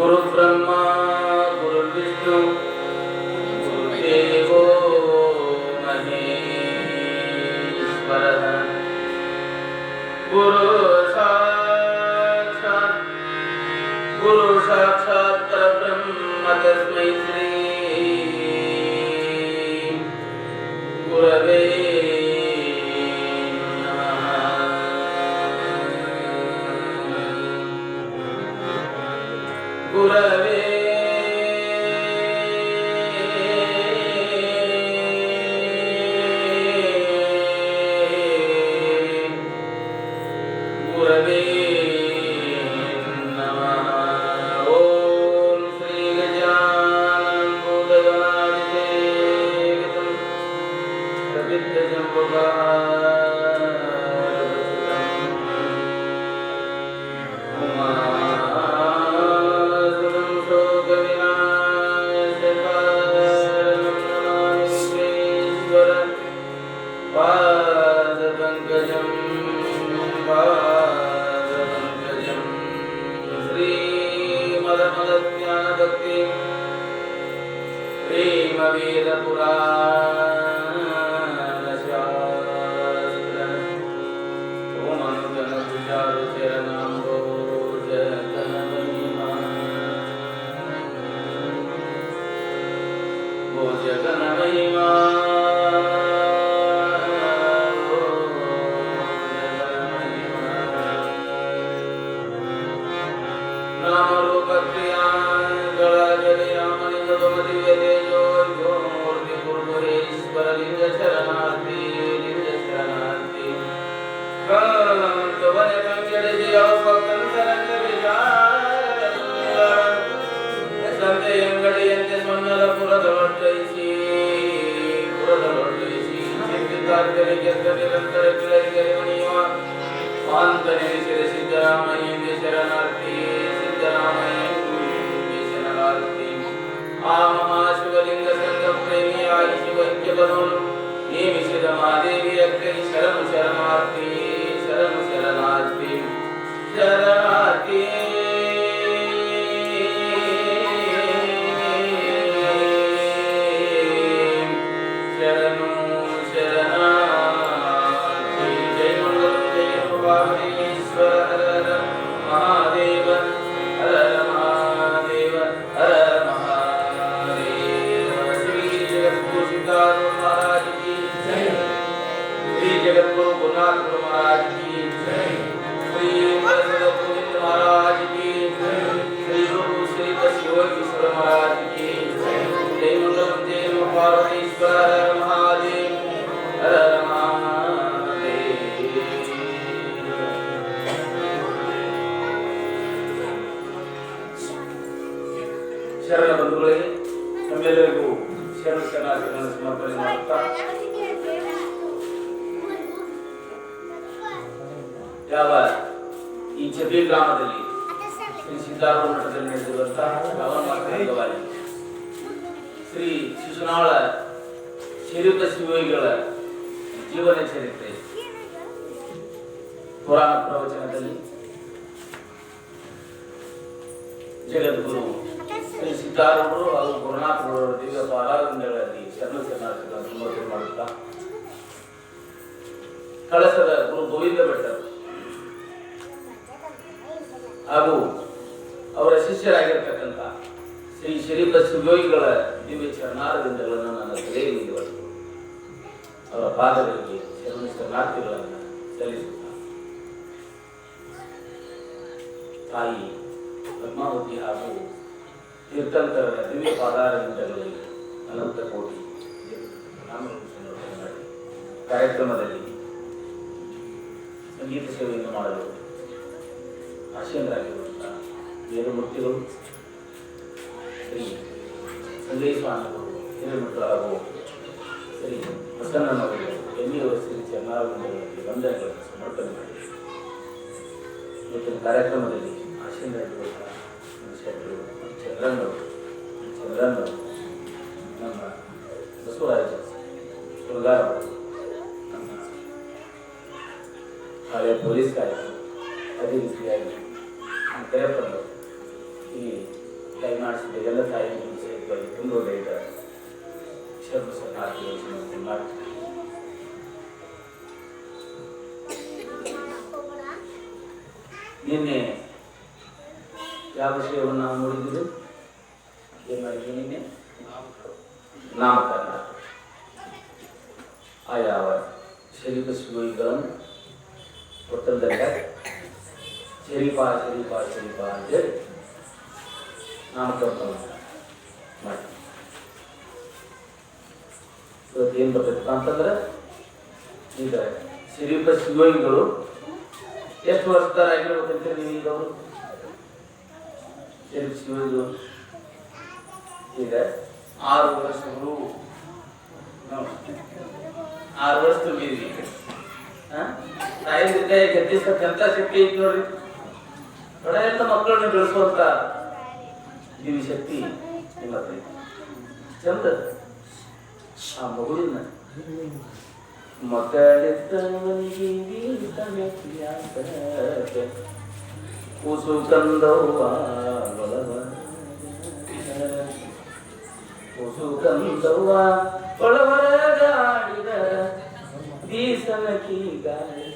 ಗುರು ಬ್ರಹ್ಮ ಗುರು ವಿಷ್ಣು ಗುರುದೇವೋ ಮಹೇಶ್ವರ ಗುರು ಸಾಕ್ಷಾತ್ ಪರಬ್ರಹ್ಮ ತಸ್ಮೈ ಶ್ರೀ ಗುರವೇ ಗುರವೇ ಗುರವೇ ನಮಃ. ಓಂ ಶ್ರೀ ಗಜಾನನ ಭೂತಗಣಾಧಿಸೇವಿತಂ ಪಾದಪಂಕಜಂ ಪಾದಪಂಕಜಂ ಶ್ರೀಮದಮದಜ್ಞಾನಭಕ್ತಿ ಪ್ರೇಮವೇದಪುರಾಣಶಾಸ್ತ್ರ ಓಮನುಜನಸುಚಾರುಚರಣಾಂಬೋಜಗನಮಹಿಮಾ ಸಂತೆಯಂಗಡಿಯಂತೆ ಮನ್ನರ ಪುರದೊಳಟ್ಟೈಸಿ ನಿರಂತರ ಕಿಳರಿಗರಿಮಣಿಯುವ ಪಾಂತನೆನಿಸಿದ ಸಿದ್ದರಾಮಯ್ಯಂಗೆ ಶರಣಾರ್ಥಿ ಸಿದ್ದರಾಮಯ್ಯಂಗೆ ಶರಣಾರ್ಥಿ. ಆ ಮಹಾಶಿವಲಿಂಗ ಸಂಘ ಪ್ರೇಮಿಯಾಗಿ ಶಿವೈಕ್ಯವನ್ನು ನೇಮಿಸಿದ ಮಹಾದೇವಿಯ ಕೈ ಶರಣು ಶರಣಾರ್ಥಿ ಶರಣು ಶರಣಾರ್ಥಿ ಶರಣಾರ್ಥಿ. ಶರಣು ಶರಣಾರ್ಥಿ. ಜಯ ಮಂಗಲ ಜಯ ಭವಾನೀಶ್ವರ ಹರ ಹರ ಮಹಾದೇವ ಹರ ಹರ ಮಹಾದೇವ ಹರ ಹರ ಮಹಾದೇವ. ಶ್ರೀ ಜಗದ್ಗುರು ಸಿದ್ಧಾರೂಢ ಮಹಾರಾಜ ಕಿ ಜಯ. ಶ್ರೀ ಜಗದ್ಗುರು ಗುರುನಾಥ ಮಹಾರಾಜ ಕಿ ಜಯ. ಶ್ರೀ ಗೋವಿಂದ ಮಹಾರಾಜ ಕಿ ಜಯ. ಶ್ರೀ ಗುರು ಶ್ರೀ ಶಿವಕೇಶ್ವರ ಮಹಾರಾಜ ಕಿ ಜಯ. ಜಯ ಮಂಗಲಂ ಜಯ ಪಾರ್ವತೀಶ್ವರ ಹರ ಹರ ಮಹಾದೇವ ಹರ ಹರ ಮಹಾದೇವ. ಶರಣ ಬಂಧುಗಳಿಗೆ ನಮ್ಮೆಲ್ಲರಿಗೂ ಶರಣ ಶರಣಾರ್ಥಿಗಳನ್ನು ಸಮರ್ಪಣೆ ಮಾಡುತ್ತಾ ಯಾವ ಈ ಜಬಿ ಗ್ರಾಮದಲ್ಲಿ ಶ್ರೀ ಸಿದ್ಧಾರೂಢ ಮಠದಲ್ಲಿ ನಡೆದಿರುವಂತಹ ಅಂಗವಾಗಿ ಶ್ರೀ ಶಿಶುನಾಳ ಶ್ರೀಯುತ ಶಿವಯೋಗಿಗಳ ಜೀವನ ಚರಿತ್ರೆ ಪುರಾಣ ಪ್ರವಚನದಲ್ಲಿ ಜಗದ್ಗುರು ಶ್ರೀ ಸಿದ್ಧಾರೂಢರು ಹಾಗೂ ಗುರುನಾಥರವರ ದಿವ್ಯ ಪಾರಾಯಣಗಳಲ್ಲಿ ಶರಣ ಶರಣಾರ್ಥಿಗಳನ್ನು ಸಮರ್ಪಣೆ ಮಾಡುತ್ತಾ ಕಳಸದ ಗುರು ಗೋವಿಂದ ಭಟ್ಟರು ಹಾಗೂ ಅವರ ಶಿಷ್ಯರಾಗಿರ್ತಕ್ಕಂಥ ಶ್ರೀ ಶ್ರೀಯುತ ಶಿವಯೋಗಿಗಳ ದಿವ್ಯ ಚರಣಾರವಿಂದಗಳನ್ನು ನನ್ನ ತಲೆಯಲ್ಲಿ ಹೊರತು ಅವರ ಪಾದಗಳಿಗೆ ಶರಣ ಶರಣಾರ್ಥಿಗಳನ್ನು ಸಲ್ಲಿಸುತ್ತ ತಾಯಿ ಪದ್ಮಾವತಿ ಹಾಗೂ ತೀರ್ಥಂಕರರ ದಿವ್ಯ ಪಾದಾರವಿಂದಗಳಲ್ಲಿ ಅನಂತ ಕೋಟಿ ಕಾರ್ಯಕ್ರಮದಲ್ಲಿ ಸಂಗೀತ ಸೇವೆಯನ್ನು ಮಾಡಲು ಆಶೀನರಾಗಿರುವಂತಹ ವೇದಮೂರ್ತಿಗಳು ಶ್ರೀ ಸಂದೇಶವಾನರು ಹಿರೇಮಠರು ಹಾಗೂ ಶ್ರೀ ಪ್ರಸನ್ನನವರು ಎನ್ನಿಯವರು ಶ್ರೀ ಚರಣಾರವಿಂದಗಳಲ್ಲಿ ವಂದನೆಗಳನ್ನು ಸಮರ್ಪಣೆ ಮಾಡಿ ಇವತ್ತಿನ ಕಾರ್ಯಕ್ರಮದಲ್ಲಿ ಆಶೀನರಾಗಿರುವಂತಹ ಶೆಟ್ಟರು ಚಂದ್ರನ್ನವರು ನಮ್ಮ ಬಸವರಾಜ ಸುರಗಾರ ನಮ್ಮ ಹಳೆಯ ಪೊಲೀಸ್ ಕಾರ್ಯಕ್ರಮ ಅದೇ ರೀತಿಯಾಗಿ ಕರೆಯಪ್ಪಂದು ಈ ಕೈ ಮಾಡಿಸಿದ ಎಲ್ಲ ತಾಯಿಗಳು ಸಹಿತವಾಗಿ ತುಂಬ ಬೇಗ ಮಾಡಿ ನಿನ್ನೆ ಯಾವ ವಿಷಯವನ್ನು ನಾವು ನೋಡಿದ್ದೀವಿ? ಏನು ಮಾಡಿದ್ವಿ ನಿನ್ನೆ? ನಾಮಕರಣ. ಯಾವ ಶರೀಫ ಶಿವಗಳನ್ನು ಒತ್ತಂದಲ್ಲ ಶರೀಫಾ ಶರೀಫಾ ಶರೀಫಾ ಅಂತೇಳಿ ನಾಮಕರಣ ಮಾಡಿ ಇವತ್ತು ಏನು ಬರ್ತೈತಪ್ಪ ಅಂತಂದ್ರೆ, ಈಗ ಶರೀಫ ಶಿವಗಳು ಎಷ್ಟು ವರ್ಷದವರಾಗಿರ್ಬೇಕಂತ ನೀವು ಈಗ ಅವರು ಶರೀಫ ಶಿವಗಳು ಈಗ 6 ವರ್ಷಗಳು 6 ವರ್ಷ ತುಂಬಿದ್ವಿ. ತಾಯಿ ಕೈ ಗದ್ದಿಸಂತ ಶಕ್ತಿ ಐತಿ ನೋಡ್ರಿ. ಬಡ ಎಲ್ಲ ಮಕ್ಕಳನ್ನ ಬೆಳೆಸುವಂತ ದಿವ್ಯ ಶಕ್ತಿ ನಿಮ್ಮ ಚಂದ. ಆ ಮಗುವಿನ ಮಕ್ಕಳಿದ್ದವನಿಗೆ ಕೂಸು ಕಂದವ್ವ ಕೂಸು ಕಂದವ್ವ ಒಳವರಗಾಡಿದ ಬೀಸನಕಿ ಗಾಳಿ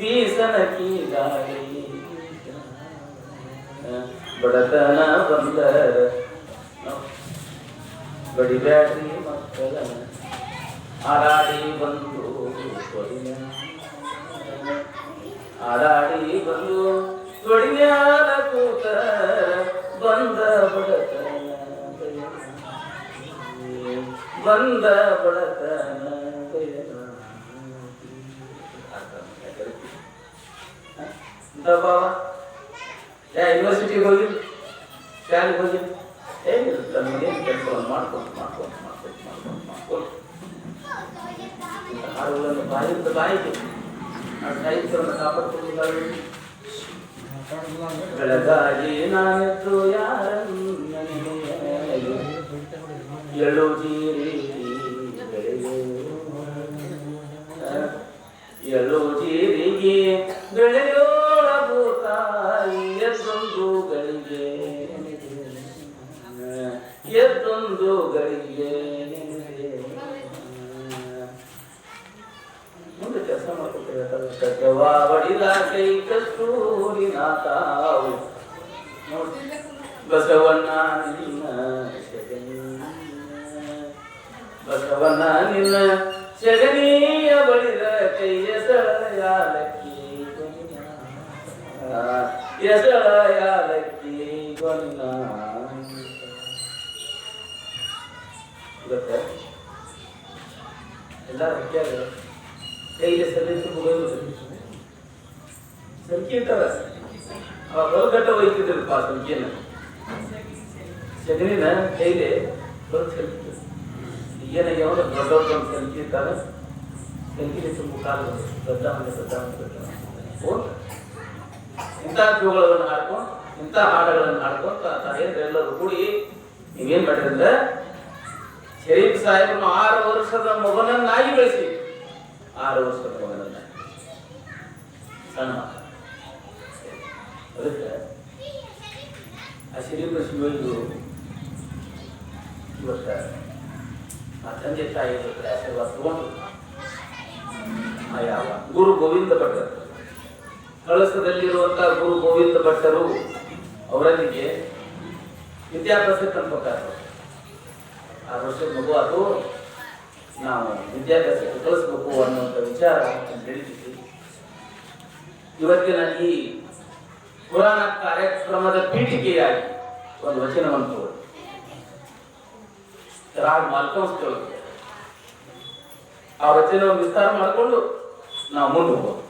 ಬೀಸನಕಿ ಗಾಳಿ ಬಡತನ ಬಂದ ಬಡಿಬ್ಯಾಡ್ರಿ ಮಕ್ಕಳ ಆಡಾಡಿ ಬಂದು ಆಡಾಡಿ ಬಂದು ತೊಡಿಯಾದ ಕೂತ ಬಂದ ಬಡತನ ಬಂದ ಬಡತನ ಬಾಬಾ ಯೂನಿವರ್ಸಿಟಿಗೆ ಹೋಗಿ ಶಾಲೆಗೆ ಹೋಗಿ ಏನಿಲ್ಲ ಮನೇಲಿ ಕೆಲಸವನ್ನು ಮಾಡ್ಕೊಂಡು ಹಾಡುಗಳನ್ನು ಬಾಯಿಂದ ಬಾಯಿಗೆ ಸಾಹಿತ್ಯವನ್ನು ಕಾಪಾಡ್ಕೊಂಡು ಬೆಳಗಾಗಿ ನಾನೆದ್ದು ಯಾರನ್ನ ಎಳ್ಳು ಜೀರಿ ಎಳ್ಳು ಜೀರಿಗೆ ಬೆಳೆಯೋಳ ಭೂತಾಯಿ ಎದ್ದೊಂದು ಗಳಿಗೆ ಎದ್ದೊಂದು ಗಳಿಗೆ ಮುಂದೆ ಕೆಲಸ ಮಾಡ್ಕೊಳ್ತೇವೆ. ಬಡಿದ ಕೈ ಕಸ್ತೂರಿನ ತಾವು ಬಸವಣ್ಣ ನಿನ್ನ ಬಸವಣ್ಣ ನಿನ್ನ ಶಗನಿಯ ಬಳಿದ ಕೈಯ ಸಳಯಾಲಕ್ಕಿ ಎಸಳಯಾಲಕ್ಕಿ ಗೊನ್ನ ಗೊತ್ತ ಎಲ್ಲರೂ ಕೈಗೆ ಸಲ್ಲಿಸಿ ಮುಗಿದು ಸಂಖ್ಯೆ ಇರ್ತಾರ ಅವಾಗ ಹೊರಗಟ್ಟ ಒಯ್ತಿದ್ರಪ್ಪ ಸಂಖ್ಯೆನ ಸಗಣಿನ ಕೈಲಿ ಹೊರಗೆ ಸಲ್ಕಿದ್ರು. ಈಗೇನ ಯಾವಾಗ ದೊಡ್ಡವ್ರ ಸಂಖ್ಯೆ ಇರ್ತಾರ ಸಂಖ್ಯೆ ತುಂಬ ಕಾಲು ದೊಡ್ಡ ಇಂಥ ಜೋಗಳನ್ನು ಹಾಡ್ಕೊಂಡು ಇಂಥ ಹಾಡುಗಳನ್ನು ಹಾಡ್ಕೊಂತ ತಾಯಂದ್ರೆಲ್ಲರೂ ಕೂಡಿ ನೀವೇನ್ ಮಾಡಿರಿ ಅಂದ್ರೆ ಶರೀಫ್ ಸಾಹೇಬನು 6 ವರ್ಷದ ಮಗನನ್ನಾಗಿ ಬೆಳೆಸಿ 6 ವರ್ಷದ ಮಗನನ್ನ ಸಣ್ಣ ಅದಕ್ಕೆ ಆ ಶರೀಫ ಶಿವಯ್ಯರು ಇವತ್ತ ಆ ತಂದೆ ತಾಯಿ ಆಶೀರ್ವಾದ ತಗೊಂಡು ಯಾವ ಗುರು ಗೋವಿಂದ ಭಟ್ಟರು ಕಳಸದಲ್ಲಿರುವಂತಹ ಗುರು ಗೋವಿಂದ ಭಟ್ಟರು ಅವರೊಂದಿಗೆ ವಿದ್ಯಾಭ್ಯಾಸ ತಂದ್ಕೊಟ್ಟಾರ. 6 ವರ್ಷದ ಮಗು ಅದು ನಾವು ವಿದ್ಯಾಭ್ಯಾಸಕ್ಕೆ ಕಳಿಸ್ಬೇಕು ಅನ್ನುವಂಥ ವಿಚಾರ ಹೇಳಿದ್ದೀವಿ. ಇವತ್ತಿನ ಈ ಪುರಾಣ ಕಾರ್ಯಕ್ರಮದ ಪೀಠಿಕೆಯಾಗಿ ಒಂದು ವಚನವನ್ನು ರಾಗ್ ಮಾಲ್ಕಂಸ್ ಆ ವಚನವನ್ನು ವಿಸ್ತಾರ ಮಾಡಿಕೊಂಡು ನಾವು ಮುಂದೆ ಹೋಗೋದು.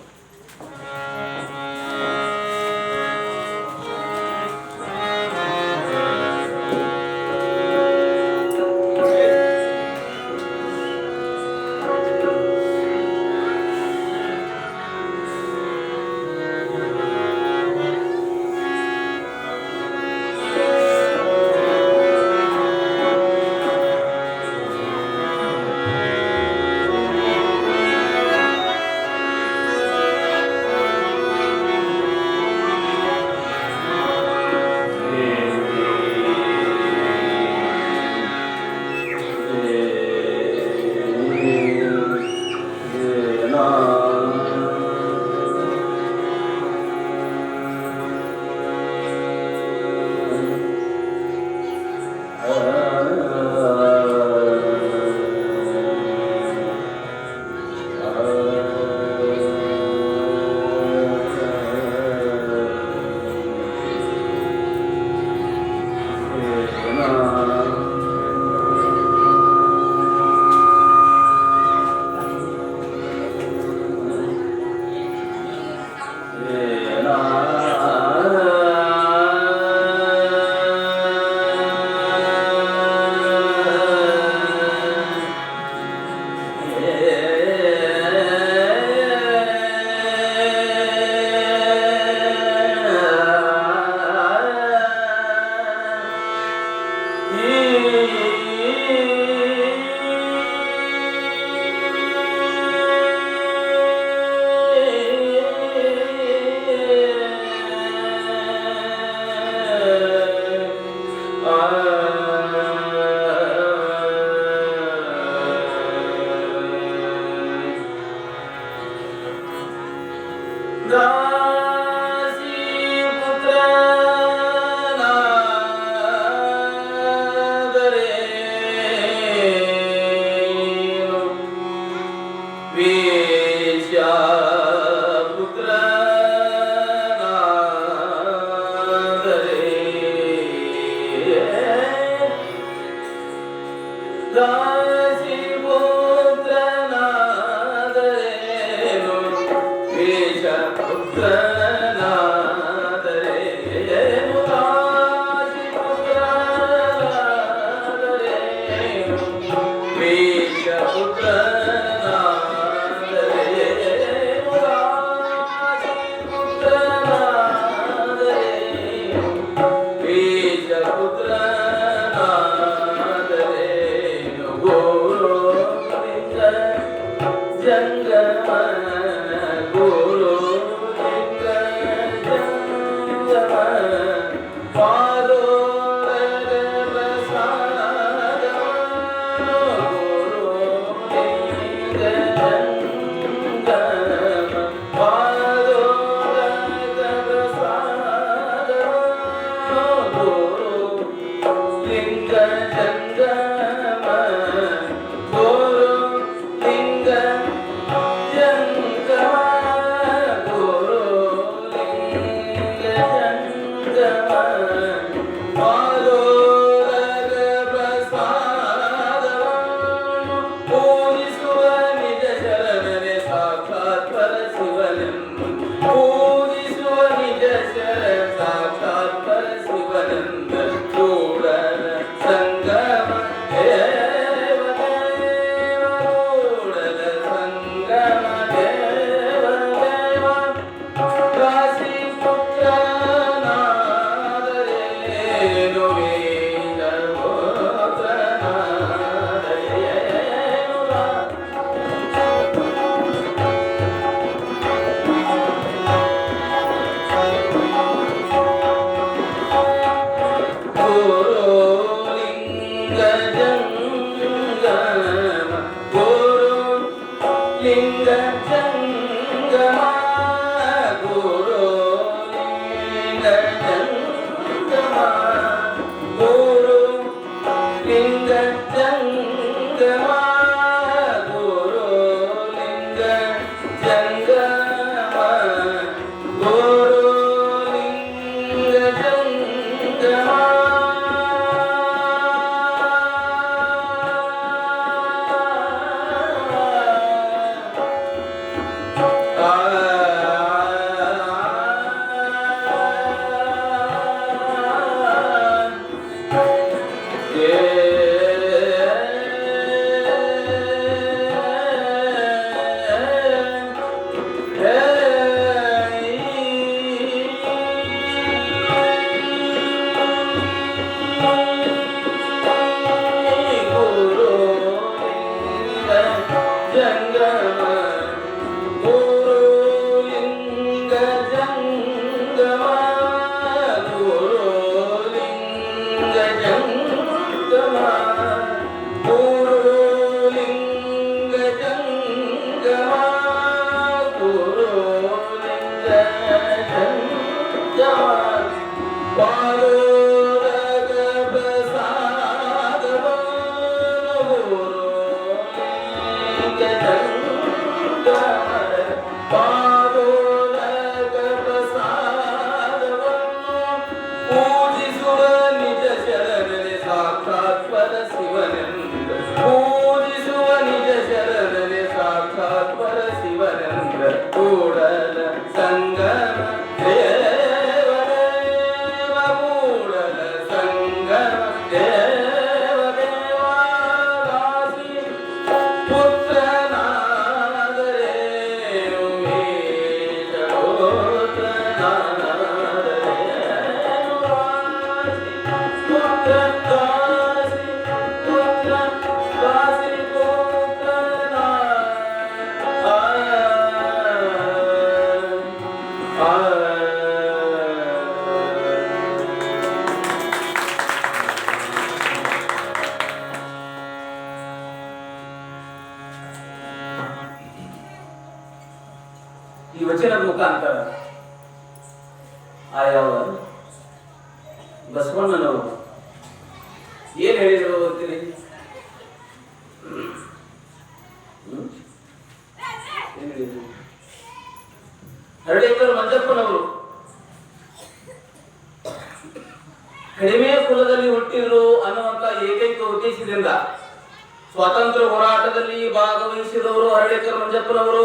ಈ ವಚನದ ಮುಖಾಂತರ ಆಯವ ಬಸವಣ್ಣನವರು ಏನ್ ಹೇಳಿದ್ರು ಅಂತೀರಿ? ಏನ್ ಹೇಳಿದ್ರು? ಹರಳೇಕರ್ ಮಂಜಪ್ಪನವರು ಕಡಿಮೆ ಕುಲದಲ್ಲಿ ಹುಟ್ಟಿದ್ರು ಅನ್ನುವಂತ ಏಕೈಕ ಉದ್ದೇಶದಿಂದ ಸ್ವಾತಂತ್ರ್ಯ ಹೋರಾಟದಲ್ಲಿ ಭಾಗವಹಿಸಿದವರು ಹರಳೇಕರ್ ಮಂಜಪ್ಪನವರು.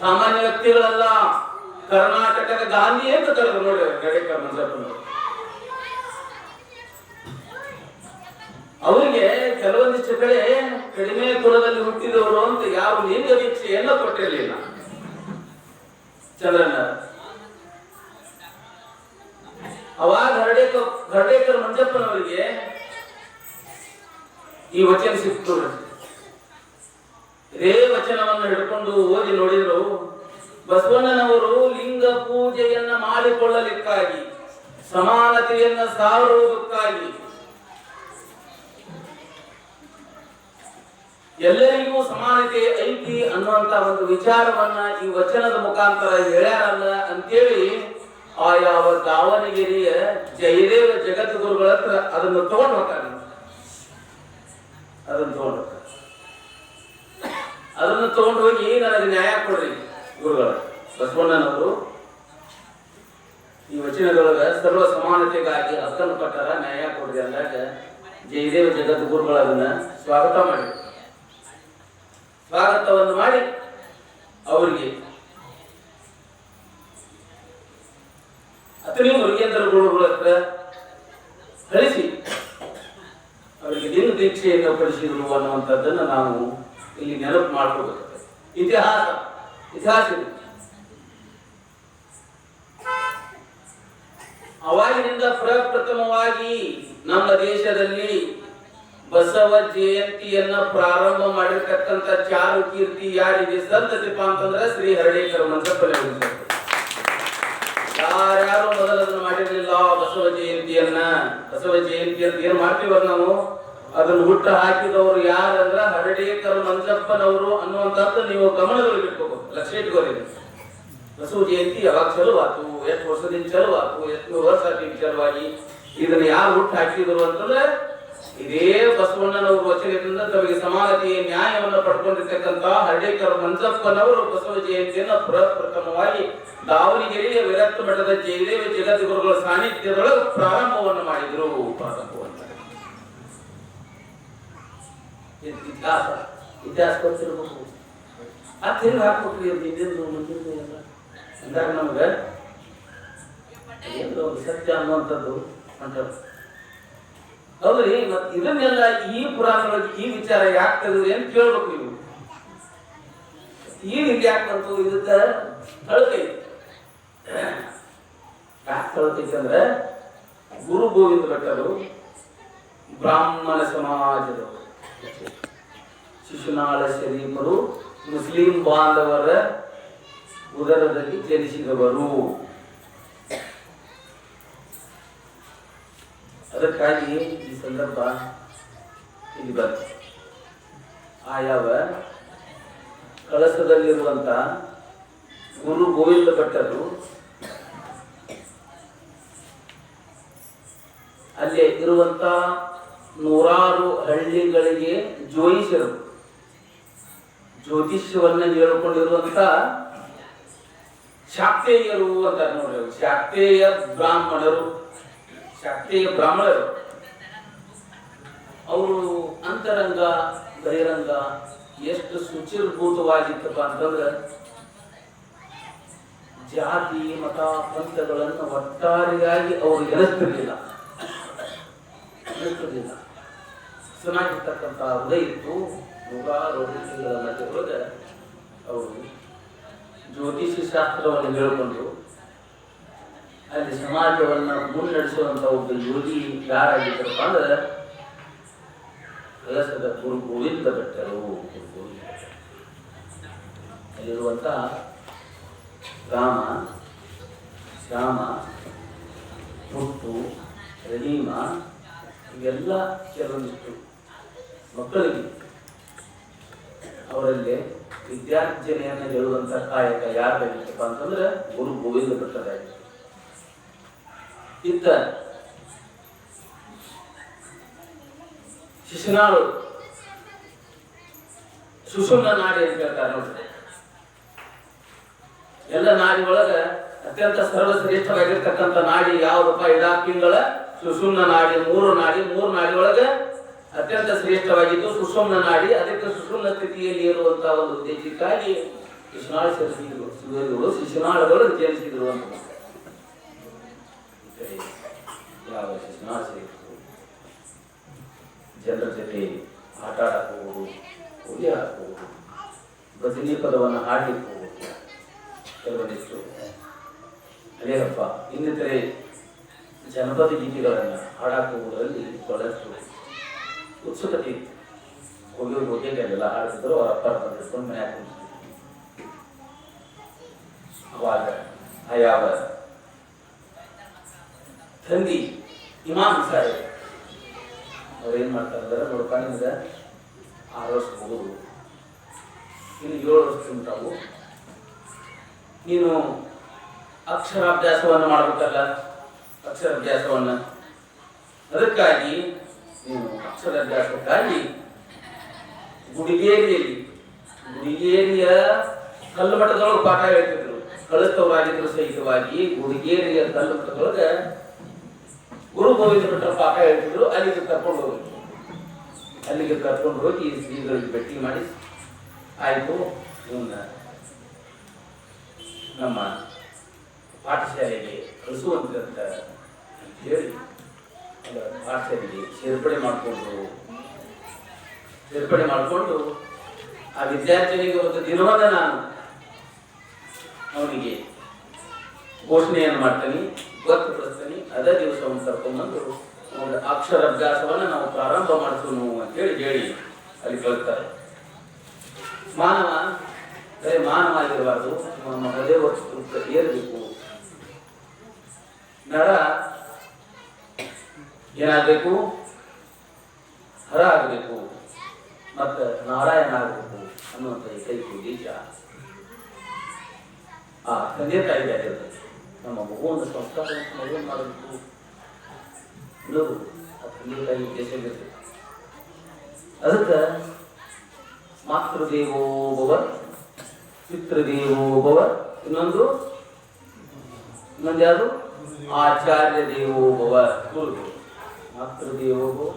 ಸಾಮಾನ್ಯ ವ್ಯಕ್ತಿಗಳಲ್ಲ, ಕರ್ನಾಟಕದ ಗಾಂಧಿ ಅಂತ ಕರೆದ್ರು ನೋಡಿ ಹರಳೇಕರ್ ಮಂಜಪ್ಪನವರು. ಅವರಿಗೆ ಕೆಲವೊಂದಿಷ್ಟು ಕಡೆ ಕಡಿಮೆ ಕುಲದಲ್ಲಿ ಹುಟ್ಟಿದವರು ಅಂತ ಯಾರು ಲಿಂಗ ದೀಕ್ಷೆಯನ್ನ ಕೊಟ್ಟಿರಲಿಲ್ಲ. ಚಂದ್ರಣ್ಣ ಹರ್ಡೇಕರ್ ಮಂಜಪ್ಪನವರಿಗೆ ಈ ವಚನ ಸಿಕ್ತು. ಇದೇ ವಚನವನ್ನು ಹಿಡ್ಕೊಂಡು ಓದಿ ನೋಡಿದ್ರು, ಬಸವಣ್ಣನವರು ಲಿಂಗ ಪೂಜೆಯನ್ನ ಮಾಡಿಕೊಳ್ಳಲಿಕ್ಕಾಗಿ, ಸಮಾನತೆಯನ್ನ ಸಾರುವುದಕ್ಕಾಗಿ, ಎಲ್ಲರಿಗೂ ಸಮಾನತೆ ಐತಿ ಅನ್ನುವಂತ ಒಂದು ವಿಚಾರವನ್ನ ಈ ವಚನದ ಮುಖಾಂತರ ಹೇಳ್ಯಾರಲ್ಲ ಅಂತೇಳಿ ಆ ಯಾವ ದಾವಣಗೆರೆಯ ಜಯದೇವ ಜಗದ್ಗುರುಗಳ ಹತ್ರ ಅದನ್ನು ತಗೊಂಡು ಹೋಗ್ತಾರೆ. ಅದನ್ನು ತಗೊಂಡು ಹೋಗಿ ನನಗೆ ನ್ಯಾಯ ಕೊಡ್ರಿ ಗುರುಗಳು. ಬಸವಣ್ಣನವರು ಈ ವಚನದೊಳಗ ಸರ್ವ ಸಮಾನತೆಗಾಗಿ ಹಕ್ಕನ್ನು ಕೊಟ್ಟಾರ, ನ್ಯಾಯ ಕೊಡ್ರಿ ಅಂದಾಗ ಜಯದೇವ ಜಗದ್ಗುರುಗಳು ಅದನ್ನ ಸ್ವಾಗತ ಮಾಡಿ, ಸ್ವಾಗತವನ್ನು ಮಾಡಿ ಅವರಿಗೆ ಅತನೇ ಮುರುಗೇಂದ್ರ ಗುರುಗಳ ಹತ್ರ ಕಳಿಸಿ ಅವರಿಗೆ ಲಿಂಗ ದೀಕ್ಷೆಯನ್ನು ಪಡಿಸಿದ್ರು ಅನ್ನುವಂಥದ್ದನ್ನು ನಾವು ಇಲ್ಲಿ ನೆನಪು ಮಾಡ್ಕೋಬೇಕು. ಇತಿಹಾಸ ಅವಾಗಿನಿಂದ ಪ್ರಪ್ರಥಮವಾಗಿ ನಮ್ಮ ದೇಶದಲ್ಲಿ ಬಸವ ಜಯಂತಿಯನ್ನ ಪ್ರಾರಂಭ ಮಾಡಿರ್ತಕ್ಕಂಥ ಚಾರು ಕೀರ್ತಿ ಯಾರಿಗೆ ಸಲ್ಲತಿಪ್ಪ ಅಂತಂದ್ರೆ ಶ್ರೀ ಹರ್ಡೇಕರ್ ಮಂಜಪ್ಪನವರಿಗೆ. ಯಾರ್ಯಾರು ಮೊದಲದನ್ನು ಮಾಡಿರಲಿಲ್ಲ ಬಸವ ಜಯಂತಿಯನ್ನ. ಬಸವ ಜಯಂತಿ ಅಂತ ಏನ್ ಮಾಡ್ತೀವ ನಾವು, ಅದನ್ನು ಹುಟ್ಟ ಹಾಕಿದವರು ಯಾರಂದ್ರ ಹರ್ಡೇಕರ್ ಮಂಜಪ್ಪನವರು ಅನ್ನುವಂಥದ್ದು ನೀವು ಗಮನದಲ್ಲಿ ಇಟ್ಕೋಬಹುದು, ಲಕ್ಷ್ಯ ಇಟ್ಕೋರಿ. ಬಸವ ಜಯಂತಿ ಯಾವಾಗ ಚಲುವಾತು, ಎಷ್ಟು ವರ್ಷದಿಂದ ಚಲುವಾತು, ಎಷ್ಟು ವರ್ಷ ಚಲುವಾಗಿ ಇದನ್ನ ಯಾರು ಹುಟ್ಟು ಹಾಕಿದ್ರು ಅಂತಂದ್ರೆ ಇದೇ ಬಸವಣ್ಣನವರು ವಚನದಿಂದ ತಮಗೆ ಸಮಾನತೆಯ ನ್ಯಾಯವನ್ನು ಪಡ್ಕೊಂಡಿರ್ತಕ್ಕಂಥ ಹರ್ಡೇಕರ್ ಮಂಜಪ್ಪನವರು ಬಸವ ಜಯಂತಿಯನ್ನು ಪ್ರಪ್ರಥಮವಾಗಿ ದಾವಣಗೆರೆಯ ವಿರಕ್ತ ಮಠದ ಜಯದೇವ ಜಗದ್ಗುರುಗಳ ಸಾನ್ನಿಧ್ಯದೊಳಗೆ ಪ್ರಾರಂಭವನ್ನು ಮಾಡಿದ್ರು. ಇತಿಹಾಸ ಗೊತ್ತಿರಬೇಕು, ಆ ತಿರುಗಿ ಹಾಕ್ಬೇಕ್ರಿ ಹಿಂದಿಂದು ಮುಂದಿಂದು ಎಲ್ಲ ಅಂದಾಗ ನಮ್ಗೆ ಏನು ಸತ್ಯ ಅನ್ನುವಂಥದ್ದು ಅಂತ. ಹೌದ್ರಿ, ಮತ್ ಇದನ್ನೆಲ್ಲ ಈ ಪುರಾಣಗಳಿಗೆ ಈ ವಿಚಾರ ಯಾಕೆ ತೆಗೆದ್ರಿ ಅಂತ ಕೇಳ್ಬೇಕು ನೀವು. ಈಗ ಯಾಕೆ ಬಂತು, ಇದಕ್ಕ ತಳಕೈತಿ. ಯಾಕೆ ತಳಕೈತಿ ಅಂದ್ರೆ ಗುರು ಗೋವಿಂದ ಭಟ್ಟರು ಬ್ರಾಹ್ಮಣ ಸಮಾಜದವರು, ಶಿಶುನಾಳ ಶರೀಫರು ಮುಸ್ಲಿಂ ಬಾಂಧವರ ಉದರದಲ್ಲಿ ಜನಿಸಿದವರು. ಅದಕ್ಕಾಗಿ ಈ ಸಂದರ್ಭ ಇಲ್ಲಿ ಬಂತು. ಆಯಾವ ಕಳಸದಲ್ಲಿರುವಂತ ಗುರು ಗೋವಿಂದ ಭಟ್ಟರು ಅಲ್ಲಿ ಇರುವಂತ ನೂರಾರು ಹಳ್ಳಿಗಳಿಗೆ ಜೋಯಿಸರು, ಜ್ಯೋತಿಷ್ಯವನ್ನ ಹೇಳಿಕೊಂಡಿರುವಂತ ಶಾಕ್ತೇಯರು ಅಂತ ನೋಡಿ. ಶಾಕ್ತೇಯ ಬ್ರಾಹ್ಮಣರು ಅವರು ಅಂತರಂಗ ಬಹಿರಂಗ ಎಷ್ಟು ಸುಚಿರ್ಭೂತವಾಗಿತ್ತಪ್ಪ ಅಂತಂದ್ರೆ ಜಾತಿ ಮತ ಪಂಥಗಳನ್ನು ಒಟ್ಟಾರೆಯಾಗಿ ಅವರು ಎನಿಸ್ತಿರ್ಲಿಲ್ಲ. ಚೆನ್ನಾಗಿರ್ತಕ್ಕಂಥ ಹೃದಯ ಇತ್ತು. ನೂರಾರು ಹಳ್ಳಿಗಳ ಮಧ್ಯದೊಳಗೆ ಅವರು ಜ್ಯೋತಿಷಿ ಶಾಸ್ತ್ರವನ್ನು ಹೇಳಿಕೊಂಡು ಅಲ್ಲಿ ಸಮಾಜವನ್ನ ಮುನ್ನಡೆಸುವಂತ ಒಬ್ಬ ಯೋಗಿ ಯಾರಾಗಿದ್ದರಪ್ಪ ಅಂದ್ರೆ ಕಳಸದ ಗುರು ಗೋವಿಂದ ಭಟ್ಟರು. ಅಲ್ಲಿರುವಂತ ರಾಮ, ಶ್ಯಾಮ, ಮುತ್ತು, ರಹೀಮ ಇವೆಲ್ಲ ಕೆಲವೊಂದಿಷ್ಟು ಮಕ್ಕಳಿಗೆ ಅವರಲ್ಲಿ ವಿದ್ಯಾರ್ಜನೆಯನ್ನು ಹೇಳುವಂತ ಕಾಯಕ ಯಾರಾಗಿತ್ತಪ್ಪ ಅಂತಂದ್ರೆ ಗುರು ಗೋವಿಂದ ಭಟ್ಟರಾಗಿತ್ತು. ಇತ್ತ ಶಿಶುನಾಳು ಸುಷುಮ್ನ ನಾಡಿ ಅಂತ ಹೇಳ್ತಾರೆ ನೋಡ್ರಿ. ಎಲ್ಲ ನಾಡಿ ಒಳಗ ಅತ್ಯಂತ ಸರ್ವಶ್ರೇಷ್ಠವಾಗಿರ್ತಕ್ಕಂಥ ನಾಡಿ ಯಾವ್ದಪ್ಪ? ಇಡಾಪಿಂಗಳ ಸುಷುಮ್ನ ನಾಡಿ. ಮೂರು ನಾಡಿ ಒಳಗ ಅತ್ಯಂತ ಶ್ರೇಷ್ಠವಾಗಿದ್ದು ಸುಷುಮ್ನ ನಾಡಿ. ಅದಕ್ಕೆ ಸುಷುಮ್ನ ಸ್ಥಿತಿಯಲ್ಲಿ ಇರುವಂತಹ ಒಂದು ಉದ್ದೇಶಕ್ಕಾಗಿ ಶಿಶುನಾಳ ಶಿವರುಗಳು ಶಿಶುನಾಳಗಳು ಜನಿಸಿದ್ರು ಅಂತ. ಯಾವ ಶಿಶುನಾಳ ಜನರ ಜೊತೆ ಆಟ ಆಡಕ್ ಹೋಗುದು, ಹೋಗಿ ಆಡಕ್ ಹೋಗುದು, ಭಜನಿ ಪದವನ್ನು ಹಾಡ್ಲಿಕ್ಕೆ ಹೋಗುದು, ಕೆಲವೊಂದಿಷ್ಟು ಅದೇನಪ್ಪ ಇನ್ನಿತರೆ ಜನಪದ ಗೀತೆಗಳನ್ನು ಹಾಡಾಕ ಹೋಗೋದ್ರಲ್ಲಿ ಬಹಳಷ್ಟು ಉತ್ಸುಕತೆ ಇತ್ತು. ಹೋಗಿ ಅಲ್ಲೆಲ್ಲ ಹಾಡ್ತಿದ್ರು. ಅವ್ರ ಅಪ್ಪ ಬಂದಿರ್ಕೊಂಡು ಮನೆ ಹಾಕೊಂಡು ಅವಾಗ ಯಾವ ತಂದಿ ಇಮಾಮ್ ಸಾಹೇಬ್ ಅವ್ರೇನ್ ಮಾಡ್ತಾರೆ ಅಂದ್ರೆ, ನೋಡಪ್ಪ ನಿಮ್ಗೆ 6 ವರ್ಷ ಹೋಗೋದು, ಇನ್ನು 7 ವರ್ಷ ಉಂಟಾವು, ನೀನು ಅಕ್ಷರಾಭ್ಯಾಸವನ್ನು ಮಾಡಬೇಕಲ್ಲ, ಅಕ್ಷರಾಭ್ಯಾಸವನ್ನು. ಅದಕ್ಕಾಗಿ ನೀನು ಅಕ್ಷರಾಭ್ಯಾಸಕ್ಕಾಗಿ ಗುಡಿಗೇರಿಯ ಕಲ್ಲು ಮಠದೊಳಗೆ ಪಾಠ ಹೇಳ್ತಿದ್ರು. ಕಳಿಸ್ತವರಾಗಿದ್ರು ಸಹಿತವಾಗಿ ಗುಡಿಗೇರಿಯ ಕಲ್ಲು ಮಠದೊಳಗೆ ಗುರು ಗೋವಿಂದ ಭಟ್ರ ಪಾಠ ಹೇಳ್ತಿದ್ರು. ಅಲ್ಲಿಗೆ ಕರ್ಕೊಂಡು ಹೋಗಿ ಶ್ರೀಗಳಿಗೆ ಭೇಟಿ ಮಾಡಿ, ಆಯ್ತು ಇವನ್ನ ನಮ್ಮ ಪಾಠಶಾಲೆಗೆ ಕಳಿಸುವಂತ ಹೇಳಿ ಪಾಠಶಾಲೆಗೆ ಸೇರ್ಪಡೆ ಮಾಡಿಕೊಂಡು ಆ ವಿದ್ಯಾರ್ಥಿನಿಗೆ ಒಂದು ದಿನವನ್ನ ನಾನು ಅವನಿಗೆ ಘೋಷಣೆಯನ್ನು ಮಾಡ್ತೀನಿ, ಗೊತ್ತುಪಡಿಸ್ತೀನಿ. ಅದೇ ದಿವಸ ಅವನು ಕರ್ಕೊಂಡ್ಬಂದು ಒಂದು ಅಕ್ಷರಾಭ್ಯಾಸವನ್ನು ನಾವು ಪ್ರಾರಂಭ ಮಾಡ್ತೀವಿ ಅಂತೇಳಿ ಹೇಳಿ ಅಲ್ಲಿ ಕಲಿತಾರೆ. ಮಾನವ ಬರೀ ಮಾನವ ಆಗಿರಬಾರ್ದು, ನಮ್ಮ ಹೃದಯ ವಸ್ತು ಏರಬೇಕು. ನರ ಏನಾಗಬೇಕು? ಹರ ಆಗಬೇಕು, ಮತ್ತು ನಾರಾಯಣ ಆಗಬೇಕು ಅನ್ನುವಂಥ ಏಕೈಕ ಉದ್ದೇಶ ಆ ತಂದೆ ತಾಯಿಗೆ ಆಗಿರ್ತದೆ. ನಮ್ಮ ಮಗುವನ್ನು ಸಂಸ್ಕಾರವನ್ನು ಮಗುವನ್ನು ಮಾಡಬೇಕು ಅನ್ನೋದು ಆ ತಂದೆ ತಾಯಿ ಉದ್ದೇಶ ಇರ್ತದೆ. ಅದಕ್ಕೆ ಮಾತೃದೇವೋಭವ, ಪಿತೃದೇವೋಭವ, ಇನ್ನೊಂದು ಯಾವುದು? ಆಚಾರ್ಯ ದೇವೋಭವ, ಗುರುದೇವ. ಮಾತೃದೇವೋಭವ,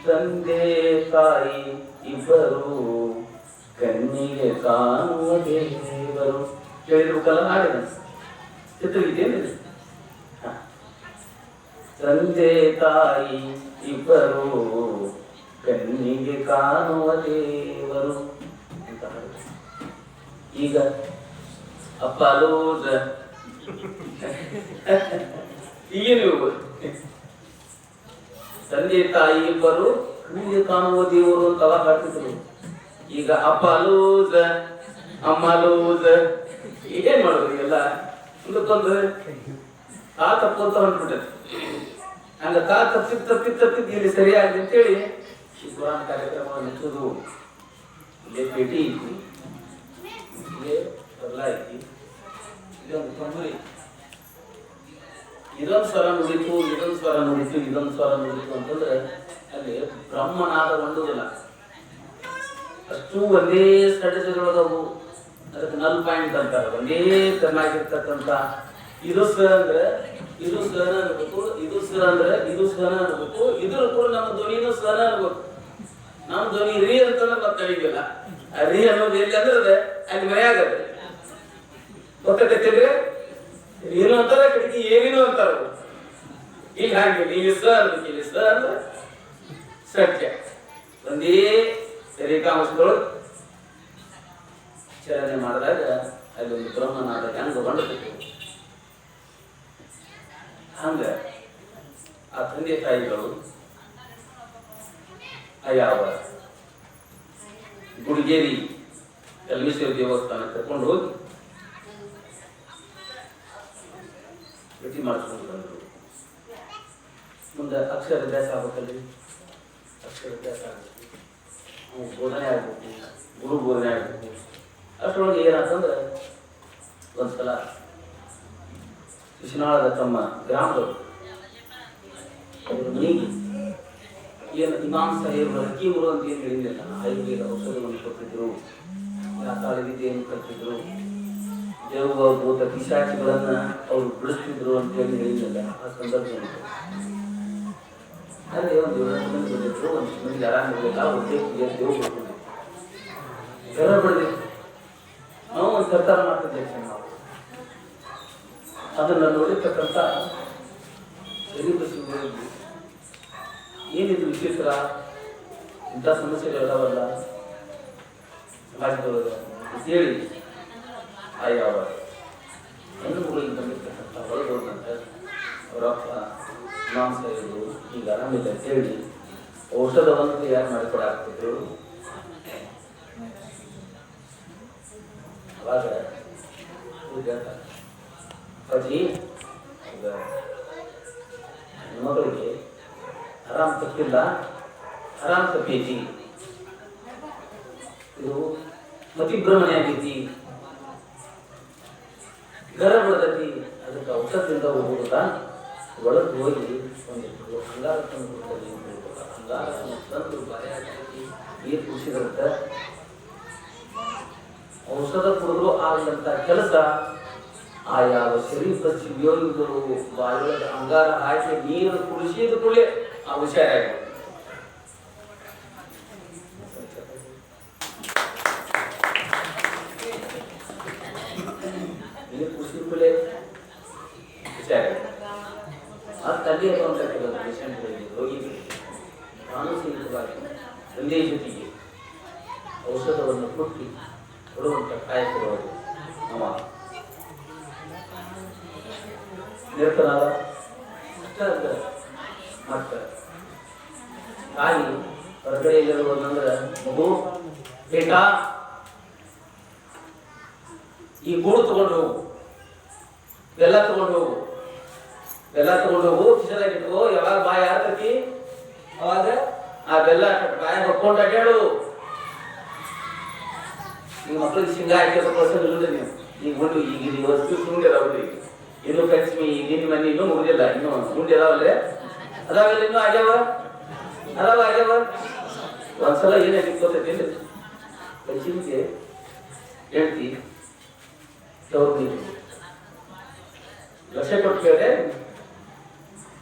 ತಂದೆ ತಾಯಿ ಇಬ್ಬರು ಕಣ್ಣಿಗೆ ಕಾಣುವ ದೇವರು ಹೇಳಿದ್ರು ಕಲ ಹಾಡಿದ ಚಿತ್ರಗೀತೆಯೇನಿದೆ. ತಂದೆ ತಾಯಿ ಇಬ್ಬರು ಕಣ್ಣಿಗೆ ಕಾಣುವ ದೇವರು ಅಂತ ಹಾಡಿದ. ಈಗ ಅಪ್ಪಲೋದ ಈಗೇನು ತಂದೆ ತಾಯಿ ಇಬ್ಬರು ಕಣ್ಣಿಗೆ ಕಾಣುವ ದೇವರು ಅಂತ ಅವಾಗ ಹಾಡ್ತಿದ್ರು. ಈಗ ಅಪ್ಪ ಲೂಸ್, ಅಮ್ಮ ಲೂಸ್, ಏನ್ ಮಾಡೋದು? ಎಲ್ಲ ಒಂದಕ್ಕೊಂದು ತಾ ತಪ್ಪು ಅಂತ ಹೊಂಟ್ಬಿಟ್ಟೆ. ಹಂಗ ತಾ ತಪ್ಪಿದ್ದು ಇಲ್ಲಿ ಸರಿಯಾಗಿ ಅಂತೇಳಿ ಈ ಕುರಾನ್ ಕಾರ್ಯಕ್ರಮ ನಿಂತದು. ಇಲ್ಲೇ ಪೇಟಿ ಐತಿ, ಇಲ್ಲೇ ಬದಲ ಐತಿ, ಇದೊಂದು ತೊಂದರೆ. ಇದೊಂದು ಸ್ವರ ನುಡಿತು, ಇದೊಂದು ಸ್ವರ ನುಡಿತು, ಇದೊಂದು ಸ್ವರ ನುಡಿತು ಅಂತಂದ್ರೆ ಅಲ್ಲಿ ಬ್ರಹ್ಮನಾದ ಹೊಂದುದಿಲ್ಲ. ಅಷ್ಟು ಒಂದೇ ಸ್ಟಡೀಸ್ಗಳದವು. ಅದಕ್ಕೆ ನಲ್ ಪಾಯಿಂಟ್ ಅಂತಾರೆ. ಒಂದೇ ಚೆನ್ನಾಗಿರ್ತಕ್ಕಂಥ ಇದು ಸ ಅಂದ್ರೆ ಇದು ಸನ ಅನ್ಬೇಕು, ಇದು ಸ ಅಂದ್ರೆ ಇದು ಸನ ಅನ್ಬೇಕು, ಇದ್ರ ಕೂಡ ನಮ್ಮ ಧ್ವನಿನೂ ಸನ ಅನ್ಬೇಕು. ನಮ್ಮ ಧ್ವನಿ ರೀ ಅಂತಂದ್ರೆ ಮತ್ತೆ ತಿಳಿಗಿಲ್ಲ. ಆ ರೀ ಅನ್ನೋದು ಎಲ್ಲಿ ಅಂದ್ರೆ ಅಲ್ಲಿ ಮನೆಯಾಗತ್ತೆ. ಗೊತ್ತಾಗತ್ತೇನ್ರಿ? ಏನು ಅಂತಾರೆ ಕಡೆಗೆ ಏನೇನು ಅಂತಾರ. ಈಗ ಹಾಗೆ ಇಲ್ಲಿ ಸ ಅನ್ಬೇಕು, ಇಲ್ಲಿ ಸ ಅಂದ್ರೆ ಸತ್ಯ. ಒಂದೇ ರೇಖಾಂಶಗಳು ಚಲನೆ ಮಾಡಿದಾಗ ಅಲ್ಲಿ ಒಂದು ಬ್ರಹ್ಮನಾದ ಹೆಂಗ ಬಂಡಬೇಕು. ಹಂಗ ಆ ತಂದೆ ತಾಯಿಗಳು ಯಾವ ಗುಡಿಗೇರಿ ಕಲ್ಮೇಶ್ವರ ದೇವಸ್ಥಾನ ಕರ್ಕೊಂಡು ಹೋಗಿ ಭೇಟಿ ಮಾಡಿಸ್ಕೊಂಡು ಬಂದರು. ಮುಂದೆ ಅಕ್ಷರಾಭ್ಯಾಸ ಆಗ್ಬೇಕಲ್ಲಿ, ಅಕ್ಷರಾಭ್ಯಾಸ ಆಗಬೇಕು, ಬೋಧನೆ ಆಗ್ಬೇಕು, ಗುರು ಬೋಧನೆ ಆಗ್ಬೇಕು. ಅಷ್ಟರೊಳಗೆ ಏನಂತಂದ್ರೆ ಒಂದ್ಸಲ ಶಿಶುನಾಳದ ತಮ್ಮ ಗ್ರಾಮದವರು ಅವರು ಮನೆಗೆ ಏನು ಇಮಾಮ್ ಸಾಹೇಬ್ ಹಕೀಮರು ಅಂತ ಏನು ಹೇಳಿದ್ದಿಲ್ಲ, ಆಯುರ್ವೇದ ಔಷಧವನ್ನು ಕೊಟ್ಟಿದ್ರು, ಯಾತಾಳ ವಿದ್ಯೆಯನ್ನು ಕಲ್ತಿದ್ರು, ದೇವ ಭೂತ ಪಿಶಾಚಿಗಳನ್ನ ಅವರು ಬಿಡಿಸ್ತಿದ್ರು ಅಂತ ಹೇಳಿ ಹೇಳಿದ್ದಿಲ್ಲ. ಆ ಸಂದರ್ಭದಲ್ಲಿ ಅಲ್ಲಿ ಒಂದು 7 ಮಂದಿ ಬಂದಿದ್ರು, ಒಂದು ಮಂದಿ ಆರಾಮಿರಲಿಲ್ಲ, ಒಂದೇ ದೇವ್ ಕೊಟ್ಟಿದ್ರು, ಜ್ವರ ಬಡ್ದಿತ್ತು. ನಾವು ಒಂದು ಸರ್ಕಾರ ಮಾಡ್ತಿದ್ದೇವೆ. ನಾವು ಅದನ್ನು ನೋಡಿರ್ತಕ್ಕಂಥ ಏನಿದು ವಿಶೇಷ, ಇಂಥ ಸಮಸ್ಯೆಗಳಿದಾವಲ್ಲ ಸಮಾಜದೊಳಗೆ ಅಂತೇಳಿ ಯಾವ ಹೆಣ್ಣು ಮಗಳಿಗೆ ಬಂದಿರ್ತಕ್ಕಂಥ ಹೊರಗೋದಂತ ಡಾಕ್ಟರ್ ಮಾಂಸ ಇದು ಈಗ ಆರಾಮಿಲ್ಲ ಹೇಳಿ ಔಷಧವನ್ನು ತಯಾರು ಮಾಡಿಕೊಡಾಗ್ತಿದ್ರು. ಅವಾಗ ಅಜ್ಜಿ ಈಗ ಮಗಳಿಗೆ ಆರಾಮ್ ತಪ್ಪಿಲ್ಲ, ಆರಾಮ್ ತಪ್ಪೈತಿ, ಇದು ಮತಿಭ್ರಮಣೆ ಆಗೈತಿ, ಗರ ಬಡದೈತಿ, ಅದಕ್ಕೆ ಔಷಧದಿಂದ ಹೋಗುತ್ತಾ ಒಳಗೆ ಹೋಗಿ ಒಂದಿಟ್ಟು ಅಂಗಾರ ತಂದು ಅಂಗಾರ ತಂದು ಬಾಯ ನೀರು ಕುಡಿಸಿದ್ರಂತೆ ಔಷಧ ಕುಡಿದ್ರು ಆಗಲಂತ ಕೆಲಸ ಆ ಯಾವ ಶರೀರ ಯೋಗಿಗಳು ಬಾಯಿಯೊಳಗೆ ಅಂಗಾರ ಹಾಕಿ ನೀರು ಕುಡಿಸಿದ ಕೂಡಲೇ ಆ ಹುಷಾರಾಗಿ ನೀರು ಕುಡಿಸಿದ ಕೂಡಲೇ ಹುಷಾರಾಗಿ ಆ ತಂದೆ ಅಂತ ಕೆಲವು ಪೇಷಂಟ್ಗಳಿಗೆ ರೋಗಿಗಳಿಗೆ ಮಾನಸಿಕವಾಗಿ ಒಂದೇ ಜೊತೆಗೆ ಔಷಧವನ್ನು ಕೊಟ್ಟು ಕೊಡುವಂಥ ಕಾಯಕವಾಗಿ ಅವ ನಿರತನಾದ ಮತ್ತು ತಾಯಿ ಹೊರಗಡೆ ಇಲ್ಲಿರುವುದಂದ್ರೆ ಮಗು ಬೇಕಾ ಈ ಗೂಡು ತಗೊಂಡು ಹೋಗು, ಬೆಲ್ಲ ತಗೊಂಡು ಹೋಗು, ಬೆಲ್ಲ ತಗೊಂಡು ಹೋಗು, ಕಿಶನಾಗಿ ಇಟ್ಕೋ, ಯಾವಾಗ ಬಾಯಿ ಆರ್ತತಿ ಅವಾಗ ಆ ಬೆಲ್ಲ ಬಾಯ ಹೊಕ್ಕೊಂಡು ಅಡ್ಯಾಡು. ಈಗ ಮಕ್ಕಳಿಗೆ ಶೇಂಗಾ ಹಾಕಿದ್ರೆ ನೀವು ಈಗ ಉಂಡು ಈಗ ವಸ್ತು ಉಂಡೆ ಅದಾವ್ರಿ, ಇನ್ನು ಪಂಚಮಿ ನಿನ್ನ ಮನೆ ಇನ್ನೂ ಮುಗಿದಿಲ್ಲ, ಇನ್ನು ಉಂಡೆ ಅದಾವಲ್ರಿ, ಅದಾವೆಲ್ಲ ಇನ್ನೂ ಆಗ್ಯಾವ ಒಂದ್ಸಲ ಏನಾಗಿತ್ತು ಗೊತ್ತೈತಿ, ಪಂಚಮಿಗೆ ಹೇಳ್ತಿ ತವ್ರ ಲಕ್ಷ ಕೊಟ್ಟು ಕೇಳಿದೆ,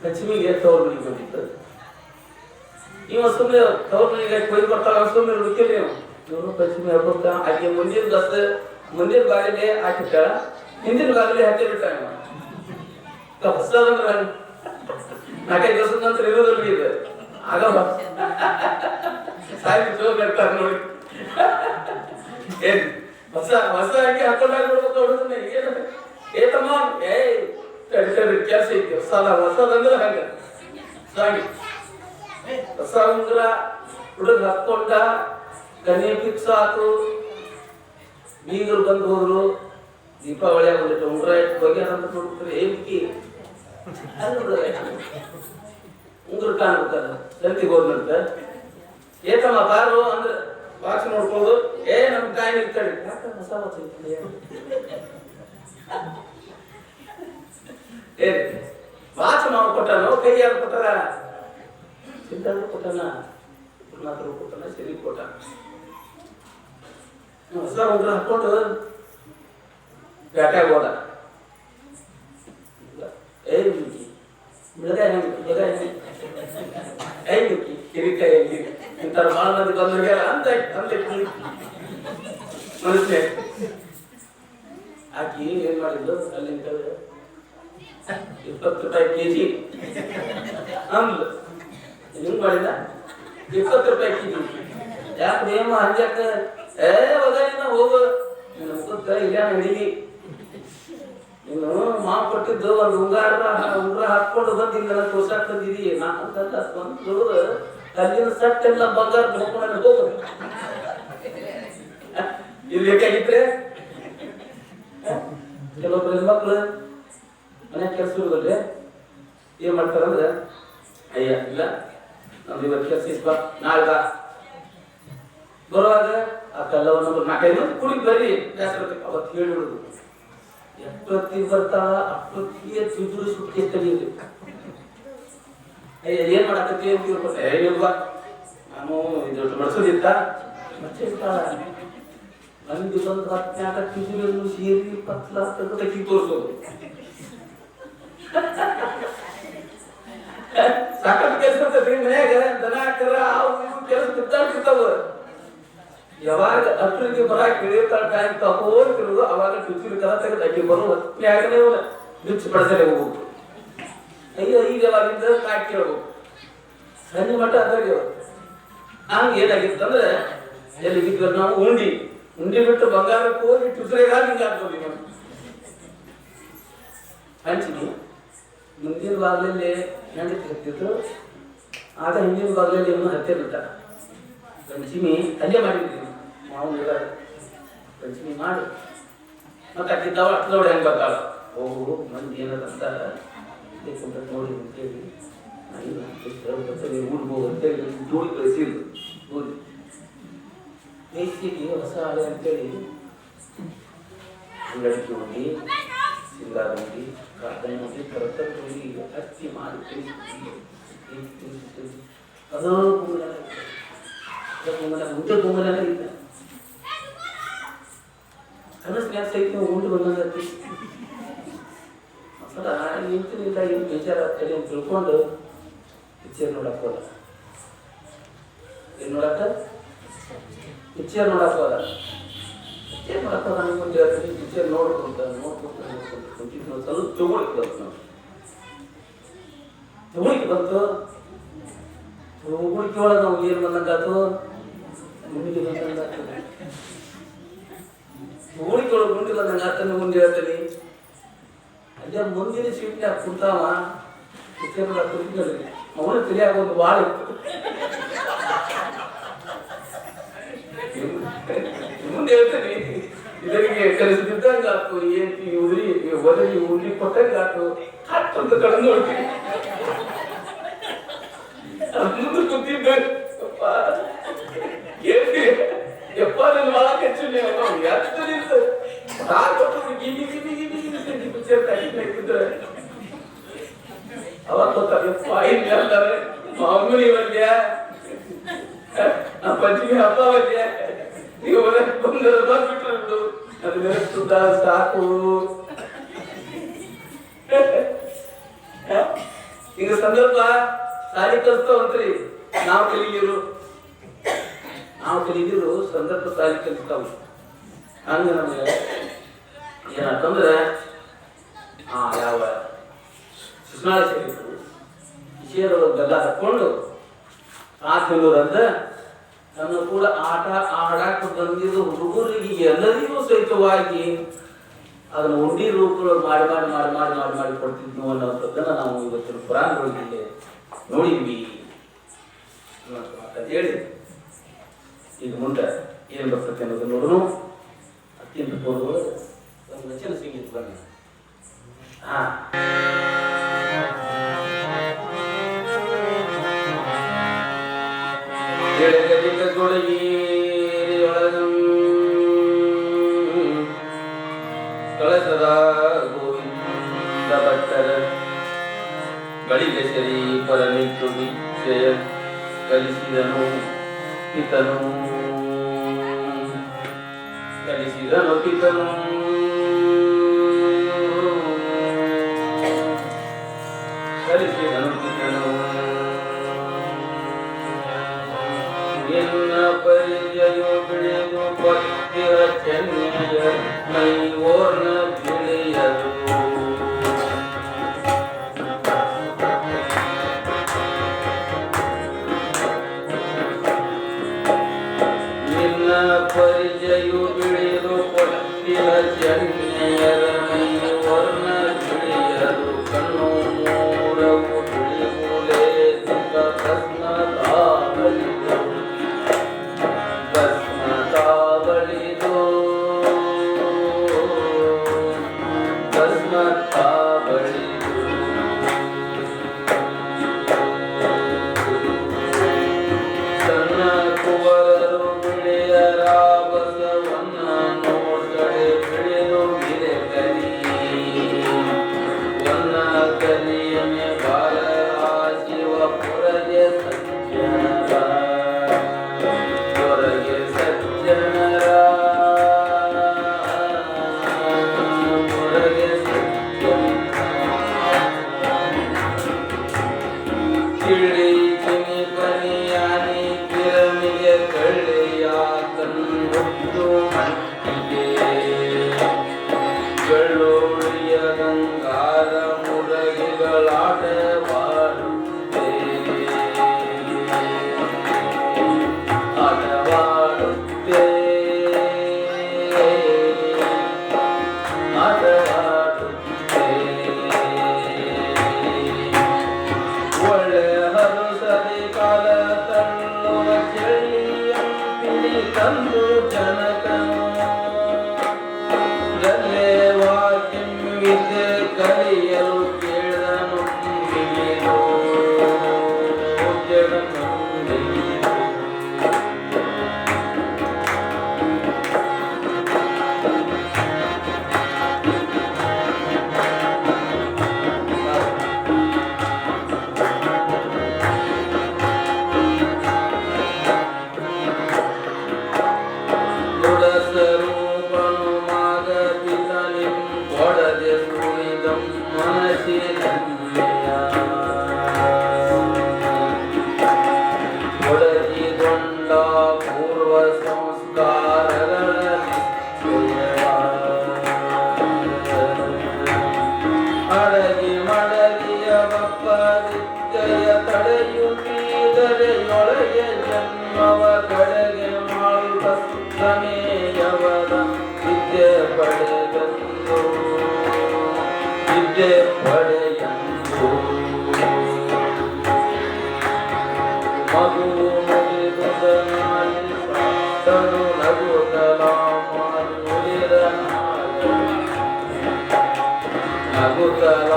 ಪಂಚಮಿಗೆ ತವ್ರ ಮನೆಗೆ ಬಂದಿತ್ತು. ನೀವು ಸುಮ್ಮನೆ ತವ್ರ ಮನೆಗೆ ಕೊಯ್ದು ಬರ್ತಾರ ಸುಮ್ಮನೆ ಹುಡುಕಿಲ್ಲ ನೀವು. ಇವನು ಪಂಚಮಿ ಹಬ್ಬಕ್ಕ ಆಕೆ ಮುಂದಿನ ಬಾಗಿಲೇ ಹಾಕಿಟ್ಟ, ಹಿಂದಿನ ಬಾಗಿಲೇ ಹತ್ತಿ ಬಿಟ್ಟ. ಹೊಸದಂದ್ರ 4-5 ದಿವಸದ ನಂತರ ಇರೋದ್ರಲ್ಲಿ ಇದೆ ಆಗ ಸಾಯಿ ಜೋರ್ ಬರ್ತಾರ ನೋಡಿ. ಏನ್ ಹೊಸ ಹಾಕಿ ಹಾಕೊಂಡಾಗ ನೋಡ್ಬೇಕು ಹುಡುಗನ ಏತಮ್ಮ ಕೆಲಸ ಐತಿ ಹೊಸದಂದ್ರ ಹಂಗ ಸಾಗಿ ಹೊಸ ಅಂದ್ರ ಹುಡುಗ ಹಾಕೊಂಡ ಕನ್ಯೆ ಫಿಕ್ಸ್ ಆತು, ಬೀಗರು ಬಂದು ಹೋದ್ರು, ದೀಪಾವಳಿ ಬಂದಿಟ್ಟು ಉಂಗ್ರ ಬಗ್ಗೆ ಅಂತ ನೋಡ್ತಾರೆ ಏನ್ಕಿ ಉಂಗ್ರ ಕಾಣ್ಬೇಕಲ್ಲ ಸಂತಿಗೆ ಹೋದ್ನಂತ. ಏತಮ್ಮ ಬಾರು ಅಂದ್ರೆ ಬಾಕ್ಸ್ ನೋಡ್ಕೊಂಡು ನಮ್ ಕಾಯಿ ನಿಲ್ತಾಳೆ ಹೊಸ ಬಾಕ್ಸ್ ನಾವು ಕೊಟ್ಟಾನು, ಕೈ ಯಾರು ಕೊಟ್ಟಾರ, ಸಿದ್ಧಾರ್ಥ ಕೊಟ್ಟಾನ, ಗುರುನಾಥರು ಕೊಟ್ಟಾನ, ಸಿರಿ ಕೊಟ್ಟಾನ. ಹೊಸ ಉಂಗ್ರ ಹಾಕೊಂಡು ಬ್ಯಾಟ್ಯಾಗ ಹೋದ. ಕಿರಿಕಾಯಲ್ಲಿ ಇಂಥವ್ರು ಭಾಳ ಮಂದಿ ಬಂದಾಗ ಅಂತ ಮನಸ್ಸೇ ಆಕಿ ಏನ್ ಮಾಡಿದ್ಲು, ಅಲ್ಲಿ 20 ರೂಪಾಯಿ ಕೆಜಿ ಅಂದ್ಲು. ಹಿಂಗ್ ಮಾಡಿದ 20 ರೂಪಾಯಿ ಕೆಜಿ ಯಾಕೆ ನೇಮ ಹಂಜಾಕ ಹೋಗು ನಿನ್ನ ಮುಖಕ್ಕ ಇಲ್ಲ ನಡೀಲಿ, ನೀನು ಮಾ ಕೊಟ್ಟಿದ್ದು ಒಂದು ಉಂಗ್ರ ಹಾಕೊಂಡು ಬಂದಿಲ್ಲ ತೋರ್ಸಾಕ್ ತಂದಿದಿ ನಾಕಂತ ಬಂದು ಕಲ್ಲಿನ ಸಟ್ ಎಲ್ಲ ಬಂಗಾರ ನೋಡ್ಕೊಂಡು ಹೋಗು. ಇಲ್ಲಿ ಬೇಕಾಗಿದ್ರೆ ಕೆಲವೊಬ್ರು ಹೆಣ್ಮಕ್ಳು ಮನೆ ಕೆಲಸ ಇರೋದ್ರಿ ಏನ್ ಮಾಡ್ತಾರಂದ್ರೆ, ಅಯ್ಯ ಇಲ್ಲ ನಮ್ದು ಇವತ್ತು ಕೆಲಸ ಇಸ್ಬಾ ನಾಳೆ ಬಾ, ಬರುವಾಗ ಆ ಕಲ್ಲವನ್ನು 4-5 ಮಂದಿ ಕುಡಿ ಬರ್ರಿ ಅವತ್ತು ಹೇಳಿಬಿಡುದು. ಎಷ್ಟೊತ್ತಿಗೆ ಬರ್ತಾಳ ಅಷ್ಟೊತ್ತಿಗೆ ತಿದ್ರು ಸುಟ್ಟಿ ತೆಗಿದ್ರಿ. ಏನ್ ಮಾಡಕತ್ತಿ ಅಂತ ತಿಳ್ಕೊಟ್ಟೆ, ಇಲ್ವಾ ನಾನು ಇದು ಬಡ್ಸೋದಿತ್ತ ಮರ್ಚಿರ್ತಾಳ ಮಂದಿ ಬಂದು 14 ತಿದ್ರು ಸೀರಿ ಪತ್ಲ ತೆಗಿ ತೋರಿಸೋದು. ಸಾಕಷ್ಟು ಕೆಲಸ ಇರ್ತೈತಿ ಮನ್ಯಾಗ, ದನ ಹಾಕ್ತಾರ ಕೆಲಸ ತಿರ್ತಾಡ್ತಿರ್ತಾವ. ಯಾವಾಗ ಅಷ್ಟರಿಗೆ ಬರಾಕ್ ಇಳಿತಾಳ ಟೈಮ್ ತಗೋತಿರೋದು ಅವಾಗ ಚುಚ್ಚಿನ ಕಲ ತೆಗೆದು ಅಕ್ಕಿ ಬರೋ ಹೊತ್ತಿನಾಗನೇ ಬಿಚ್ಚು ಪಡಿಸಲೇ ಹೋಗ್ಬೇಕು. ಅಯ್ಯೋ ಈಗ ಅವಾಗಿಂದ ಕಾಟ್ ಕೇಳ್ಬೇಕು ಸಣ್ಣ ಮಟ್ಟ ಅದಾಗ ಹಂಗ ಏನಾಗಿತ್ತಂದ್ರೆ ಎಲ್ಲಿ ಬಿದ್ದು ನಾವು ಉಂಡಿ ಬಿಟ್ಟು ಬಂಗಾರಕ್ಕೆ ಹೋಗಿ ಚುಚ್ರೆಗಾಲ ಹಿಂಗೆ ಹಾಕ್ಬೋದು. ಹಂಚಿನಿ ಮುಂದಿನ ಭಾಗದಲ್ಲಿ ಹೆಂಡತಿ ಹತ್ತಿತ್ತು, ಆಗ ಹಿಂದಿನ ಭಾಗದಲ್ಲಿ ಇನ್ನೂ ಹತ್ತಿರಲಿಲ್ಲ. ಪಂಚಮಿ ಅಲ್ಲೇ ಮಾಡಿದ್ವಿ ಮಾವನ ಪಂಚಮಿ ಮಾಡಿ ಮತ್ತೆ ಹಾಕಿದ್ದಾವ ಅಟ್ಲೋಡಿ ಹೆಂಗೆ ಬರ್ತಾಳ. ಹೋಗು ಮಂದಿ ಏನಾರ ಅಂತಾರ ಕುಂತ ನೋಡಿ ಅಂತೇಳಿ ಊರಿಗೆ ಹೋಗು ಅಂತೇಳಿ ಜೋಡಿ ಕಳಿಸಿದ್ರು. ಊರಿ ಬೇಸಿಗೆ ಹೊಸ ಹಳೆ ಅಂತೇಳಿ ಅಂಗಡಿಗೆ ಹೋಗಿ ಸಿಂಗಾರ ಹೋಗಿ ಕಾಟನ್ ಹೋಗಿ ಕರೆಕ್ಟಾಗಿ ಹೋಗಿ ಹಚ್ಚಿ ಮಾಡಿ ಅದು ಕುಂಬಳ ಮುಂಚೆ ಕುಂಬಳ ಇಲ್ಲ ಕನಸು ಸಹಿತ ಉಂಟು ಬಂದಂಗತಿ ಅಸಲ ನಿಂತಿನಿಂದ ಏನು ಬೇಜಾರ ಆಗ್ತದೆ ಅಂತ ತಿಳ್ಕೊಂಡು ಪಿಕ್ಚರ್ ನೋಡಕ್ ಹೋದ. ಏನು ನೋಡಕ್ಕ? ಪಿಕ್ಚರ್ ನೋಡಕ್ ಹೋದ. ಪಿಕ್ಚರ್ ನೋಡಕ್ಕ ನನಗೆ ಮುಂದೆ ಹೇಳ್ತೀನಿ ಪಿಕ್ಚರ್ ನೋಡ್ಕೊಂತ ಕುಂತಿದ್ದು ಸ್ವಲ್ಪ ತಗೊಳಿಕ್ ಬಂತು. ನಾವು ತಗೊಳಿಕ್ ಬಂತು. ತಗೊಳಿಕೆ ಒಳಗೆ ನಾವು ಏನು ಬಂದಂಗಾತು, ಮುಂದೆ ಬಂದಂಗಾತು. ತಗೊಳಿಕೆ ಒಳಗೆ ಮುಂದೆ ಬಂದಂಗಾತನ ಮುಂದೆ ಹೇಳ್ತೀನಿ. ಅಲ್ಲೇ ಮುಂದಿನ ಸೀಟ್ನ್ಯಾಗ ಕುಂತಾವ ಪಿಕ್ಚರ್ ನೋಡಕ್ ಕುಂತಿದ್ದಲ್ಲಿ ಅವನು ತಿಳಿಯಾಗ ಒಂದು ವಾಳ ಇತ್ತು. ಮುಂದೆ ಹೇಳ್ತೀನಿ ಇದರಿಗೆ ಕಲಿಸಿದ್ದಂಗ ಆತು, ಏನ್ತಿ ಉದ್ರಿ ಒದರಿ ಉಳ್ಳಿ ಕೊಟ್ಟಂಗ ಆತು, ಹತ್ತಂತ ಕಳೆದು ನೋಡ್ತೀನಿ. ಮುಂದೆ ಕುಂತಿದ್ದ ಕೇಳ್ತಿ ಎಪ್ಪ ನನ್ನ ಭಾಳ ಕೆಚ್ಚು ಎಷ್ಟು ನಿಂತು ಕೊಟ್ಟು ಗಿಬಿ ಗಿಬಿ ಗಿಬಿ ಗಿಬಿ ಪಿಕ್ಚರ್ ತಗಿದ್ರೆ ಅವಾಗ ಗೊತ್ತಾಗಪ್ಪ ಏನ್ ಹೇಳ್ತಾರೆ ಮಾಮೂಲಿ ಬಂದ್ಯ ಆ ಪಂಚಮಿ ಹಬ್ಬ ಬಂದ್ಯ ನೀವು ಬಂದ ಬಿಟ್ರು ಅದು ಸುದ್ದ ಸಾಕು. ಈಗ ಸಂದರ್ಭ ಸಾರಿ ಕಲಿಸ್ತಾವಂತ್ರಿ. ನಾವು ಕಲಿದಿರು ಸಂದರ್ಭ ಸಾರಿ ಕಲಿಸ್ತಾವ. ಹಂಗ ನಮ್ಗೆ ಏನಂತಂದ್ರೆ ಯಾವ ಶಿಸ್ನಾಳ ಸೇರಿತು ವಿಷಯದೊಳಗೆ ಬೆಲ್ಲ ಹಾಕೊಂಡು ತಿನ್ನೋದಂದ ನನ್ನ ಕೂಡ ಆಟ ಆಡಾಕ ಬಂದಿದ್ದು ಹುಡುಗರಿಗೆ ಎಲ್ಲರಿಗೂ ಸಹಿತವಾಗಿ ಅದನ್ನು ಉಂಡಿ ರೂಪದೊಳಗೆ ಮಾಡಿ ಮಾಡಿ ಮಾಡಿ ಮಾಡಿ ಮಾಡಿ ಮಾಡಿ ಕೊಡ್ತಿದ್ನು ಅನ್ನೋದನ್ನ ನಾವು ಇವತ್ತಿನ ಪುರಾಣಗಳಿಗೆ ನೋಡಿದ್ವಿ ಅಂತ ಹೇಳಿ ಈಗ ಮುಂದೆ ಏನು ಬರ್ತದೆ ಅನ್ನೋದು ನೋಡೋಣ. ಅತ್ಯಂತ ಪೂರ್ವ ಒಂದು ವಚನ ಸಂಗೀತ ಬನ್ನಿ. ಕಳಸದ ಗೋವಿಂದ ಭಟ್ಟರ ಗಳಿಗೆ ಸರಿ ಪರನಿಟ್ಟು ನಿಶ್ಚಯ ಕಲಿಸಿದನು ಪಿತನು ಕಲಿಸಿದನು ಪಿತನು ಕಲಿಸಿದನು ಪಿತನು ಎನ್ನ ಪರಿಚಯೋ ಬೆಳೆದು ಭಕ್ತಿಯ ಚೆನ್ನೆಯ ಮೈ ಓರ್ನ ತಿಳಿಯದು ನಿನ್ನ ಪರಿಚಯೋ ಬೆಳೆದು ಭಕ್ತಿಯ ಚೆನ್ನೆಯರ ಮೈ ಓರ್ನ ತಿಳಿಯದು ಕಣ್ಣು ಮೂರವು ತಿಳಿಮೂಲೆ ತಿಂಗ ಕಲಿಯಲು ಕೇಳನು ಬಿಗಿದು ಕೆಡನು ಬಿಗಿದು. ಗುಣಸ್ವರೂಪನು ಮಾಗಪಿತನಿಂ ಕೊಡದೆ ಸುಳಿದಂ ಮನಸ್ಸಿನಲ್ಲಿಯ ಒಡಗಿಕೊಂಡ ಪೂರ್ವ ಸಂಸ್ಕಾರಗಳ ನಿಶ್ಚಯ ಅಡಗಿ ಮಡಲಿಯ ಬಪ್ಪ ವಿದ್ಯೆಯ ತಡೆಯುತ್ತಿದರೆಯೊಳಗೆ ಜನ್ಮವ ಕಡೆಗೆ ಮಾಳ್ವ ಸುತ್ತಮೇಯವರ ವಿದ್ಯೆ ಪಡೆಯಂದು ವಿದ್ಯೆ ಪಡೆಯಂದು ಮಗು ಮುಗಿದುದನಾಗಿ ಸಾಧನು ನಗುತ್ತಲ ನುಡಿದ ನಗುತ್ತಲ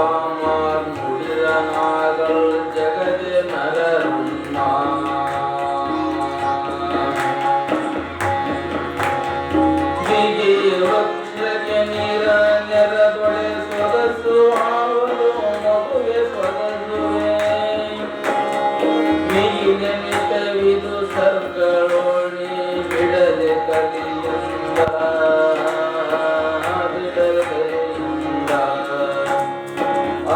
ನುಡಿದ ನಾಗಳು ಜಗದೆ ನರರುಣ್ಣ ಬಿಗಿ ವೃಕ್ಷಕ್ಕೆ ನೀರ ನೆರದೊಳೆ ಸೊಗಸು ಆವಲು ಮಗುವೆ ಸೊಗಸುವೆ ಮಿಗಿನೆನಿತವಿದು ಸರ್ಗಳೋಣಿ ಬಿಡದೆ ಕಲಿಯಿಂದ ಬಿಡದೆಯಿಂದ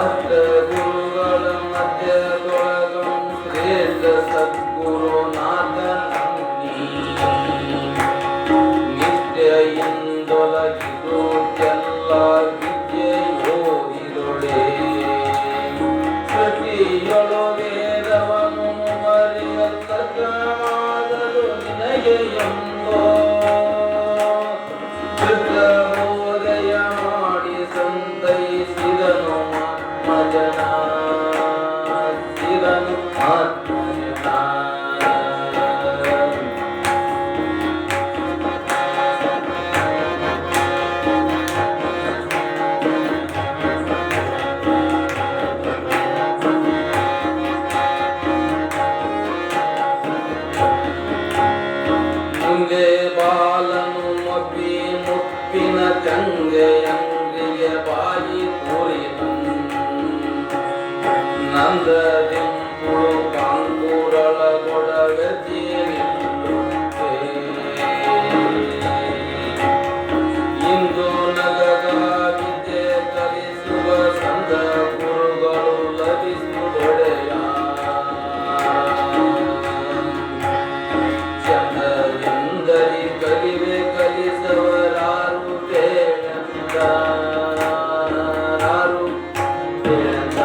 ಅಷ್ಟ ಗುರುಗಳ ಮಧ್ಯದೊಳಗಂ ಶ್ರೇಷ್ಠ ಸದ್ಗುರುನಾಥನಂದಿ ನಿಷ್ಠೆಯಿಂದೊಲಗಿದು ಎಲ್ಲ ವಿದ್ಯೆ ಓದಿದೊಳೆ ಸೃಷ್ಟಿಯೊಳು ವೇದವನು ಮರೆಯತಕ್ಕವಾದರು ನಿನಗೆ ಎಂಬೋ ಚಿತ್ರಬೋಧಯ ಮಾಡಿ ಸಂತೈಸಿದನು ಆತ್ಮಜನ ಸಿದನು ಆತ್ಮಜನ. ಮುಂದೆ ಬಾಲನು ಮಬ್ಬಿ ಮುಪ್ಪಿನ ಗಂಗೆಯಂಗಿಗೆ ಬಾಯಿ ತೋರಿದನು ನಂದದಿಂಪುಳು ಕಾಂಕೂರಳಗೊಡಗತಿ ನಿಲ್ಲುತ್ತೆ ಇಂದು ನಗಗ ವಿದ್ಯೆ ಕಲಿಸುವ ಸಂದ ಗುರುಗಳು ಲಭಿಸುದೊಡೆಯ ಚಂದದಿಂದರಿ ಕಲಿವೆ ಕಲಿಸವರಾರು ಕೇಳಂದಾರು ಕೇಳಂದ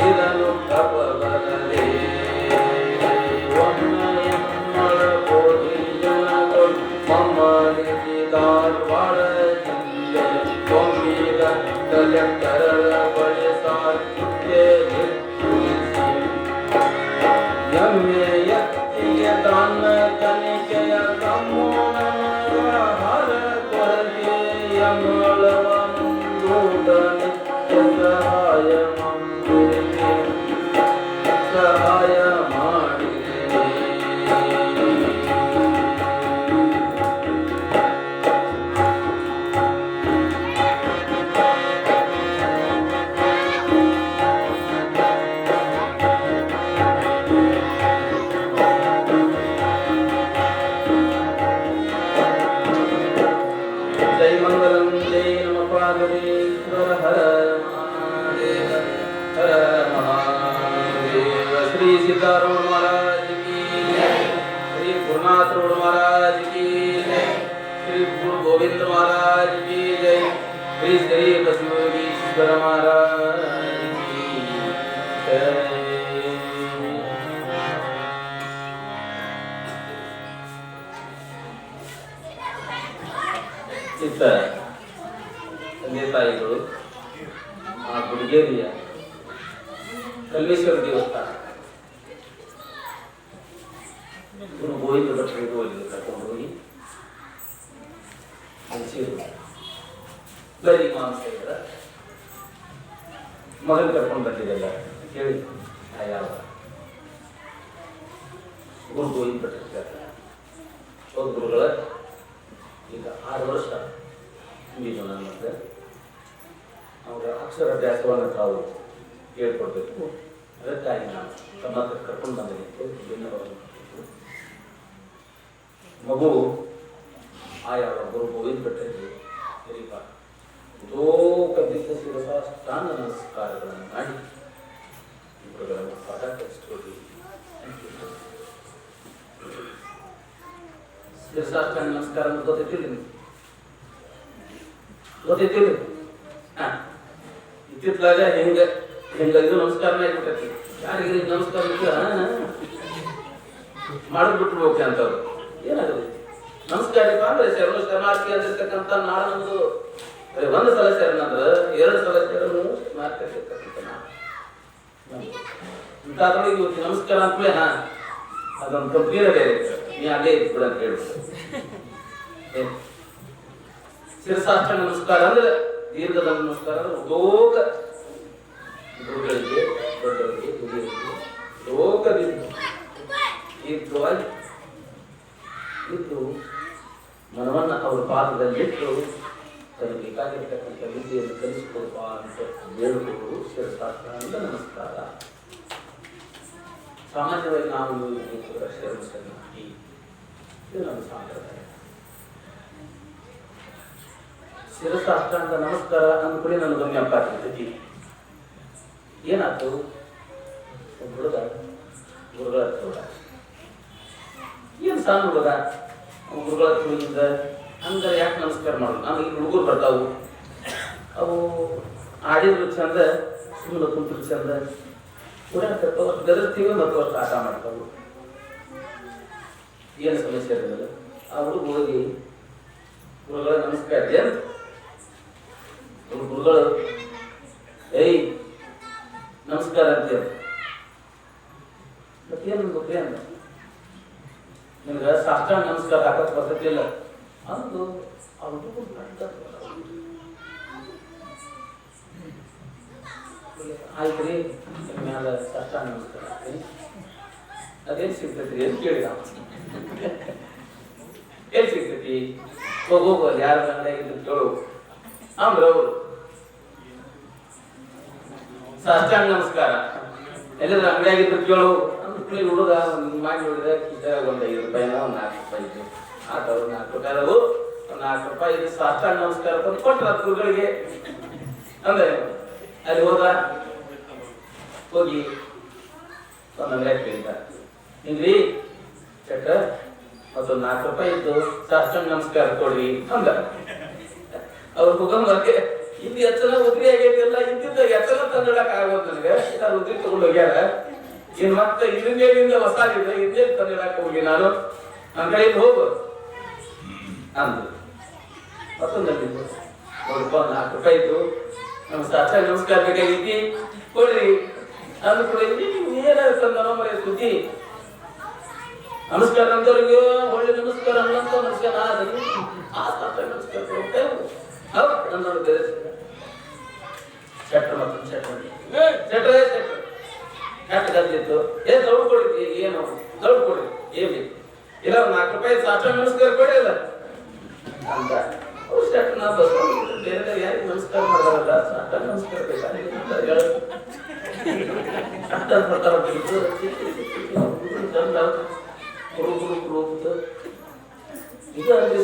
ಇದನ್ನು ತಪವರದೆ ಒಮ್ಮೆಯಮ್ಮಳ ಕೋಟಿಗಳು ಮಮ್ಮನಿಗೆ ಧಾರವಾಡ ಜಿಲ್ಲೆ ಒಮ್ಮಿದ ಕಲೆಕ್ಟರರ ಬಳಿ ಸಾಧ್ಯ ಎಮ್ಮೆಯ ದಾನ ಕನಿಕೆಯ ಕಮ್ಮೋಣರ ಹರ ಕೊರಗೆ ಯಮಳವನುಡನೆ ಸಹಾಯ ಮಂದಿರಿಗೆ ಸಹಾಯ ಮಾಡಿದೆ जय मंगलम जय नम पार्वतीश्वर हर महादेव हर महादेव श्री सीताराम महाराज की जय श्री गुरुनाथ रोड महाराज की जय श्री गुरु गोविंद महाराज की जय श्री श्री बसवेश्वर महाराज की जय ಇತ್ತ ತಂದೆ ತಾಯಿಗಳು ಆ ಗುಡಿಗೇರಿಯ ಕಲ್ಲೇಶ್ವರ ದೇವಸ್ಥಾನ ಗುರು ಗೋವಿಂದ ಭಟ್ರಿಗೆ ಹೋಗಿ ಕರ್ಕೊಂಡು ಹೋಗಿ ಗರಿ ಮಾಂಸರ ಮಗನ್ ಕರ್ಕೊಂಡು ಬಂದಿದ್ದಲ್ಲ ಕೇಳಿ ಯಾವ ಗುರು ಗೋವಿಂದ ಭಟ್ರಿಗೆ ಗುರುಗಳ ಈಗ 6 ವರ್ಷ ಮುಗಿದು ನನ್ನ ಮತ್ತೆ ಅವರ ಅಕ್ಷರಾಭ್ಯಾಸವನ್ನು ತಾವು ಹೇಳ್ಕೊಡ್ಬೇಕು ಅದಕ್ಕಾಗಿ ನಾನು ತಮ್ಮ ಹತ್ರ ಕರ್ಕೊಂಡು ಬಂದಿತ್ತು ಮಗು ಆಯಾ ಗುರು ಗೋವಿಂದ ಭಟ್ಟರಿಗೆ ಸರಿಪ ಲೋಕದಿದ್ದ ಶಿರಸಾಷ್ಟಾಂಗ ನಮಸ್ಕಾರಗಳನ್ನು ಮಾಡಿ ಗುರುಗಳನ್ನು ಪಾಠ ಕಲಿಸ್ಕೊಡಿ ಶಿರಸಾಷ್ಟಾಂಗ ನಮಸ್ಕಾರ ಅಂತ ಗೊತ್ತೈತಿಲ್ಲ ಗೊತ್ತೈತಿಲ್ಲ ಇತ್ತಿತ್ತಲಾಗ ಹೆಂಗ ಇದು ನಮಸ್ಕಾರನ ಆಗ್ಬಿಟ್ಟೈತಿ ಯಾರಿಗೆ ನಮಸ್ಕಾರ ಮಾಡೋದು ಬಿಟ್ಬಿಡ್ಬೇಕು ಅಂತವ್ರು ಏನಾಗುತ್ತೆ ನಮಸ್ಕಾರ ಅಂದ್ರೆ ಶರಣ ಶರಣಾರ್ಥಿ ಅಂದಿರ್ತಕ್ಕಂಥ ನಾಳೆ ನಮ್ದು ಒಂದು ಸಲ ಶರಣಂದ್ರೆ 2 ಸಲ ಶರಣು ಮಾರ್ಕರ್ತಕ್ಕಂಥ ಇಂಥದ್ರೊಳಗೆ ಇವತ್ತು ನಮಸ್ಕಾರ ಅಂತಲೇ ಅದೊಂದು ಕಂಪ್ನಿಯ ಬೇರೆ ನೀ ಅಲ್ಲೇ ಇದ್ಬಿಡ ಅಂತ ಹೇಳ್ಬಿಟ್ಟು ಶಿರಸಾಷ್ಟಾಂಗ ನಮಸ್ಕಾರ ಅಂದ್ರೆ ದೀರ್ಘದ ನಮಸ್ಕಾರ ಅಂದ್ರೆ ಲೋಕ ಗುರುಗಳಿಗೆ ದೊಡ್ಡವರಿಗೆ ಹಿರಿಯರಿಗೆ ಲೋಕದಿಂದ ದೀರ್ಘವಾಗಿ ಇದ್ದು ಮನವನ್ನ ಅವರ ಪಾದದಲ್ಲಿಟ್ಟು ತನಗೆ ಬೇಕಾಗಿರ್ತಕ್ಕಂಥ ವಿದ್ಯೆಯನ್ನು ಕಲಿಸಿಕೊಡುವ ಅಂತ ಬೇಡುವುದು ಶಿರಸಾಷ್ಟಾಂಗ ನಮಸ್ಕಾರ. ಸಾಮಾನ್ಯವಾಗಿ ನಾವು ಶರಣಿ ಇದು ನಮ್ಮ ಸಂಪ್ರದಾಯ. ಶಿರಸಾಷ್ಟಾಂಗ ನಮಸ್ಕಾರ ಅಂದ್ಕೊಳ್ಳಿ ನನ್ನ ಗಮ್ಯ ಆಗ್ತೈತಿ. ಏನಾಯ್ತು ಹುಡುಗ ಗುರುಗಳ ಹತ್ರ ಏನು ಸಣ್ಣ ಹುಡುಗ ಗುರುಗಳ ಹತ್ರದಿಂದ ಹಂಗಾರೆ ಯಾಕೆ ನಮಸ್ಕಾರ ಮಾಡೋದು? ನಮಗೆ ಹುಡುಗರು ಬರ್ತಾವು, ಅವು ಆಡಿದ್ರು ಚಂದ, ಸುಮ್ಮನೆ ಕುಂತ್ರು ಚಂದ, ಓಡಾಡ್ತಿರ್ತಾವ, ಗದರ್ತೀವಿ ಮತ್ತು ವರ್ಷ ಆಟ ಮಾಡ್ತಾವು, ಏನು ಸಮಸ್ಯೆ ಇರೋದಿಲ್ಲ. ಆ ಹುಡುಗ ಹೋಗಿ ಗುರುಗಳ ನಮಸ್ಕಾರ ಅಂತ ಗುರುಗಳು ಏಯ್ ನಮಸ್ಕಾರ ಅಂತೇಳಿ ಮತ್ತೇನು ಗೊತ್ತೇ ಅಂದ ನಿಮ್ಗೆ ಸಾಷ್ಟಾಂಗ ನಮಸ್ಕಾರ ಹಾಕಕ್ ಬರ್ತೈತಿಲ್ಲ ಅಂದು ಅವ್ರು ಆಯ್ತು ರೀ ಮ್ಯಾಲ ಸಾಷ್ಟಾಂಗ ನಮಸ್ಕಾರ ಹಾಕ್ತೀನಿ, ಅದೇನು ಸಿಗ್ತೈತಿ ಅಂತ ಕೇಳಿದ. ಎಲ್ಲಿ ಸಿಗ್ತೈತಿ? ಹೋಗೋ ಯಾರ ಅಂಗಡಿಯಾಗಿದ್ದು ಕೇಳು ಅಂದ್ರೆ ಅವರು ಸಾಷ್ಟಾಂಗ ನಮಸ್ಕಾರ ಎಲ್ಲಾದ್ರೂ ಅಂಗಡಿಯಾಗಿದ್ದು ಕೇಳು ಅಂದ್ರೆ ಹುಡುಗ ಮಾಡಿ ನೋಡಿದ್ರೆ ಕಿಟ ಒಂದು 5 ರೂಪಾಯಿನ ಒಂದು 4 ರೂಪಾಯಿ ಇದ್ದು ಆಟವು 4 ರೂಪಾಯಿ ಅದು 4 ರೂಪಾಯಿ ಇದು ಸಾಷ್ಟಾಂಗ ನಮಸ್ಕಾರ ತಂದು ಕೊಟ್ರ ಗುರುಗಳಿಗೆ ಅಂದ್ರೆ ಅಲ್ಲಿ ಹೋದ ಹೋಗಿ ಒಂದು ಅಂಗಡಿಯಾಗ ಕೇಳಿದ ಹಿಂಗ್ರಿ ಚಟ್ಟ ಮತ್ತೊಂದು 4 ರೂಪಾಯಿ ಇದ್ದು ಸಾಷ್ಟಾಂಗ ನಮಸ್ಕಾರ ಕೊಡ್ರಿ ಅಂದ. ಅವ್ರ ಮುಖಂಬಕ್ಕೆ ಇಲ್ಲಿ ಎತ್ತನ ಉದ್ರಿ ಆಗೈತಿಲ್ಲ, ಇಂತಿದ್ದ ಎತ್ತನ ತಂದಿಡಕ್ ಆಗೋದು ನನಗೆ. ನಾನು ಉದ್ರಿ ತಗೊಂಡು ಹೋಗ್ಯಾರ, ಇನ್ ಮತ್ತೆ ಇದರಿಂದ ಹೊಸಾದಿದೆ, ಇದೇ ತಂದಿಡಕ್ ಹೋಗಿ ನಾನು ನನ್ನ ಕಡೆಯಿಂದ ಹೋಗು ಅಂದ್ರು. ಮತ್ತೊಂದು ನೋಡಪ್ಪ, 4 ರೂಪಾಯಿ ಇತ್ತು, ನಮಸ್ಕಾರ ಬೇಕಾಗಿದ್ದಿ ಕೊಡ್ರಿ ಅಂದ್ ಕೂಡ ಏನಾಯ್ತಂದ ಮರೆ ಸುದ್ದಿ. ನಮಸ್ಕಾರ ಅಂತವ್ರಿಗೆ ಒಳ್ಳೆ ನಮಸ್ಕಾರ ಅನ್ನಂತ ನಮಸ್ಕಾರ ನಮಸ್ಕಾರ ಚಟ್ರ ಮತ್ತೊಂದು ಚಟ್ರ ಚಟ್ಟ ಗದ್ದಿತ್ತು. ದೌಡ್ ಕೊಡ್ರಿ, ಏನು ದೌಡ್ ಕೊಡ್ರಿ, ಏನ್ ಇಲ್ಲ 4 ರೂಪಾಯಿ ಸಾಟ ನಮಸ್ಕಾರ ಕೊಡಿ ಅಲ್ಲ ಅಂತ ಅವ್ರು ಚಟ್ಟ. ನಾ ಬಸ್ ಬೇರೆ ಯಾರಿಗೆ ನಮಸ್ಕಾರ ಮಾಡಲ್ಲ, ಸಾಟ ನಮಸ್ಕಾರ ಬೇಕಾದ್ರೆ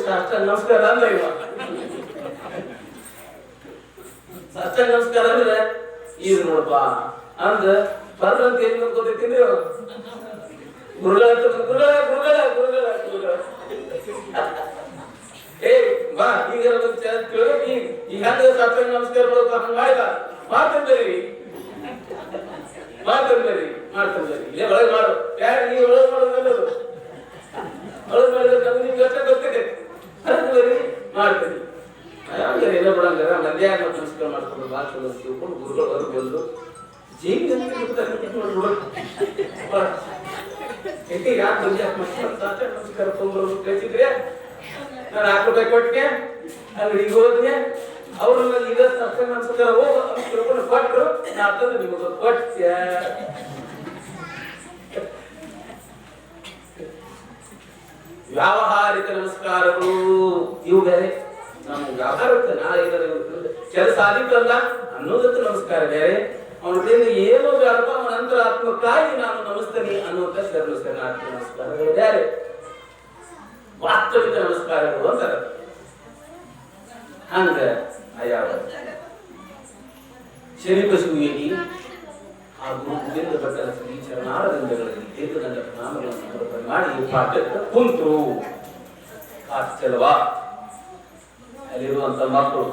ಸಾಷ್ಟಾಂಗ ನಮಸ್ಕಾರ ಅಲ್ಲ ಇವ. ಸಾಷ್ಟಾಂಗ ನಮಸ್ಕಾರ ಅಂದ್ರೆ ಇದು ನೋಡಪ್ಪ ಅಂದ ಬರ್ರಂತ ಏನ್ ಗೊತ್ತೈತಿ ಗುರುಗಳ ಗುರುಗಳ ಗುರುಗಳ ಗುರುಗಳ ಗುರುಗಳ ಏ ಬಾ ಈಗ ಈಗ ಹಂಗ ಸಾಷ್ಟಾಂಗ ನಮಸ್ಕಾರ ಮಾಡೋದು ಹಂಗ ಮಾಡಿದ ಮಾಡ್ತಂದ್ರಿ ಇಲ್ಲೇ ಒಳಗೆ ಮಾಡು. ಯಾರು ನೀವು ಒಳಗೆ ಮಾಡೋದಲ್ಲ, ಒಳಗೆ ಮಾಡಿದ್ರೆ ನಮ್ಗೆ ನಿಮ್ಗೆ ಅಷ್ಟೇ ಗೊತ್ತಿದೆ. ಬರ್ರಿ ಮಾಡ್ತೀರಿ ಹಂಗಾರೆ ಎಲ್ಲ ಬಿಡಂಗಾರ ಮಂದ್ಯ ನಮಸ್ಕಾರ ಮಾಡ್ಕೊಂಡು ಬಾ ಚಲೋ ತಿಳ್ಕೊಂಡು ಗುರುಗಳು ಹೊರಗೆ ಬಂದು ಜೀವಿ ಯಾಕೆ ಬಂದು ನಮಸ್ಕಾರ ತೊಗೊಂಡ್ರು ಕಳಿಸಿದ್ರೆ ನಾನು 4 ರೂಪಾಯಿ ಕೊಟ್ಟೆ, ಅಂಗಡಿಗೆ ಹೋದ್ನೆ. ಅವ್ರು ಈಗ ನಮಸ್ಕಾರ ಹೋಗ್ಕೊಂಡು ಕೊಟ್ಟರು, ನಾ ತಂದು ನಿಮಗೆ ಕೊಟ್ಟೆ. ವ್ಯಾವಹಾರಿಕ ನಮಸ್ಕಾರಗಳು ಇವು ಬೇರೆ, ನಮ್ಮ ವ್ಯಾಪಾರಕ್ಕೆ ನಾಳೆ ಕೆಲಸ ಆಗಿತ್ತಲ್ಲ ಅನ್ನೋದಕ್ಕೆ ನಮಸ್ಕಾರ ಬೇರೆ. ಅವನಿಂದ ಏನೋ ವ್ಯಾಪ ಅಂತರಾತ್ಮಕ್ಕಾಗಿ ನಾನು ನಮಸ್ತೇನೆ ಅನ್ನುವಂಥ ನಮಸ್ಕಾರಗಳು ಬೇರೆ, ವಾಸ್ತವಿಕ ನಮಸ್ಕಾರಗಳು ಅಂತಾರೆ. ಹಂಗ ಯಾವ ಶರೀಪಶಿವಿಯಲ್ಲಿ ಆ ಗುರುವಿಂದ ಬಟ್ಟಲ ಶ್ರೀ ಚರಣಾರವಿಂದಗಳಲ್ಲಿ ತೀರ್ಥದಂಡ ನಾಮಗಳನ್ನು ಸಮರ್ಪಣೆ ಮಾಡಿ ಪಾಠಕ್ಕೆ ಕುಂತರು. ಆಶ್ಚರ್ಯವ ಅಲ್ಲಿರುವಂತ ಮಕ್ಕಳು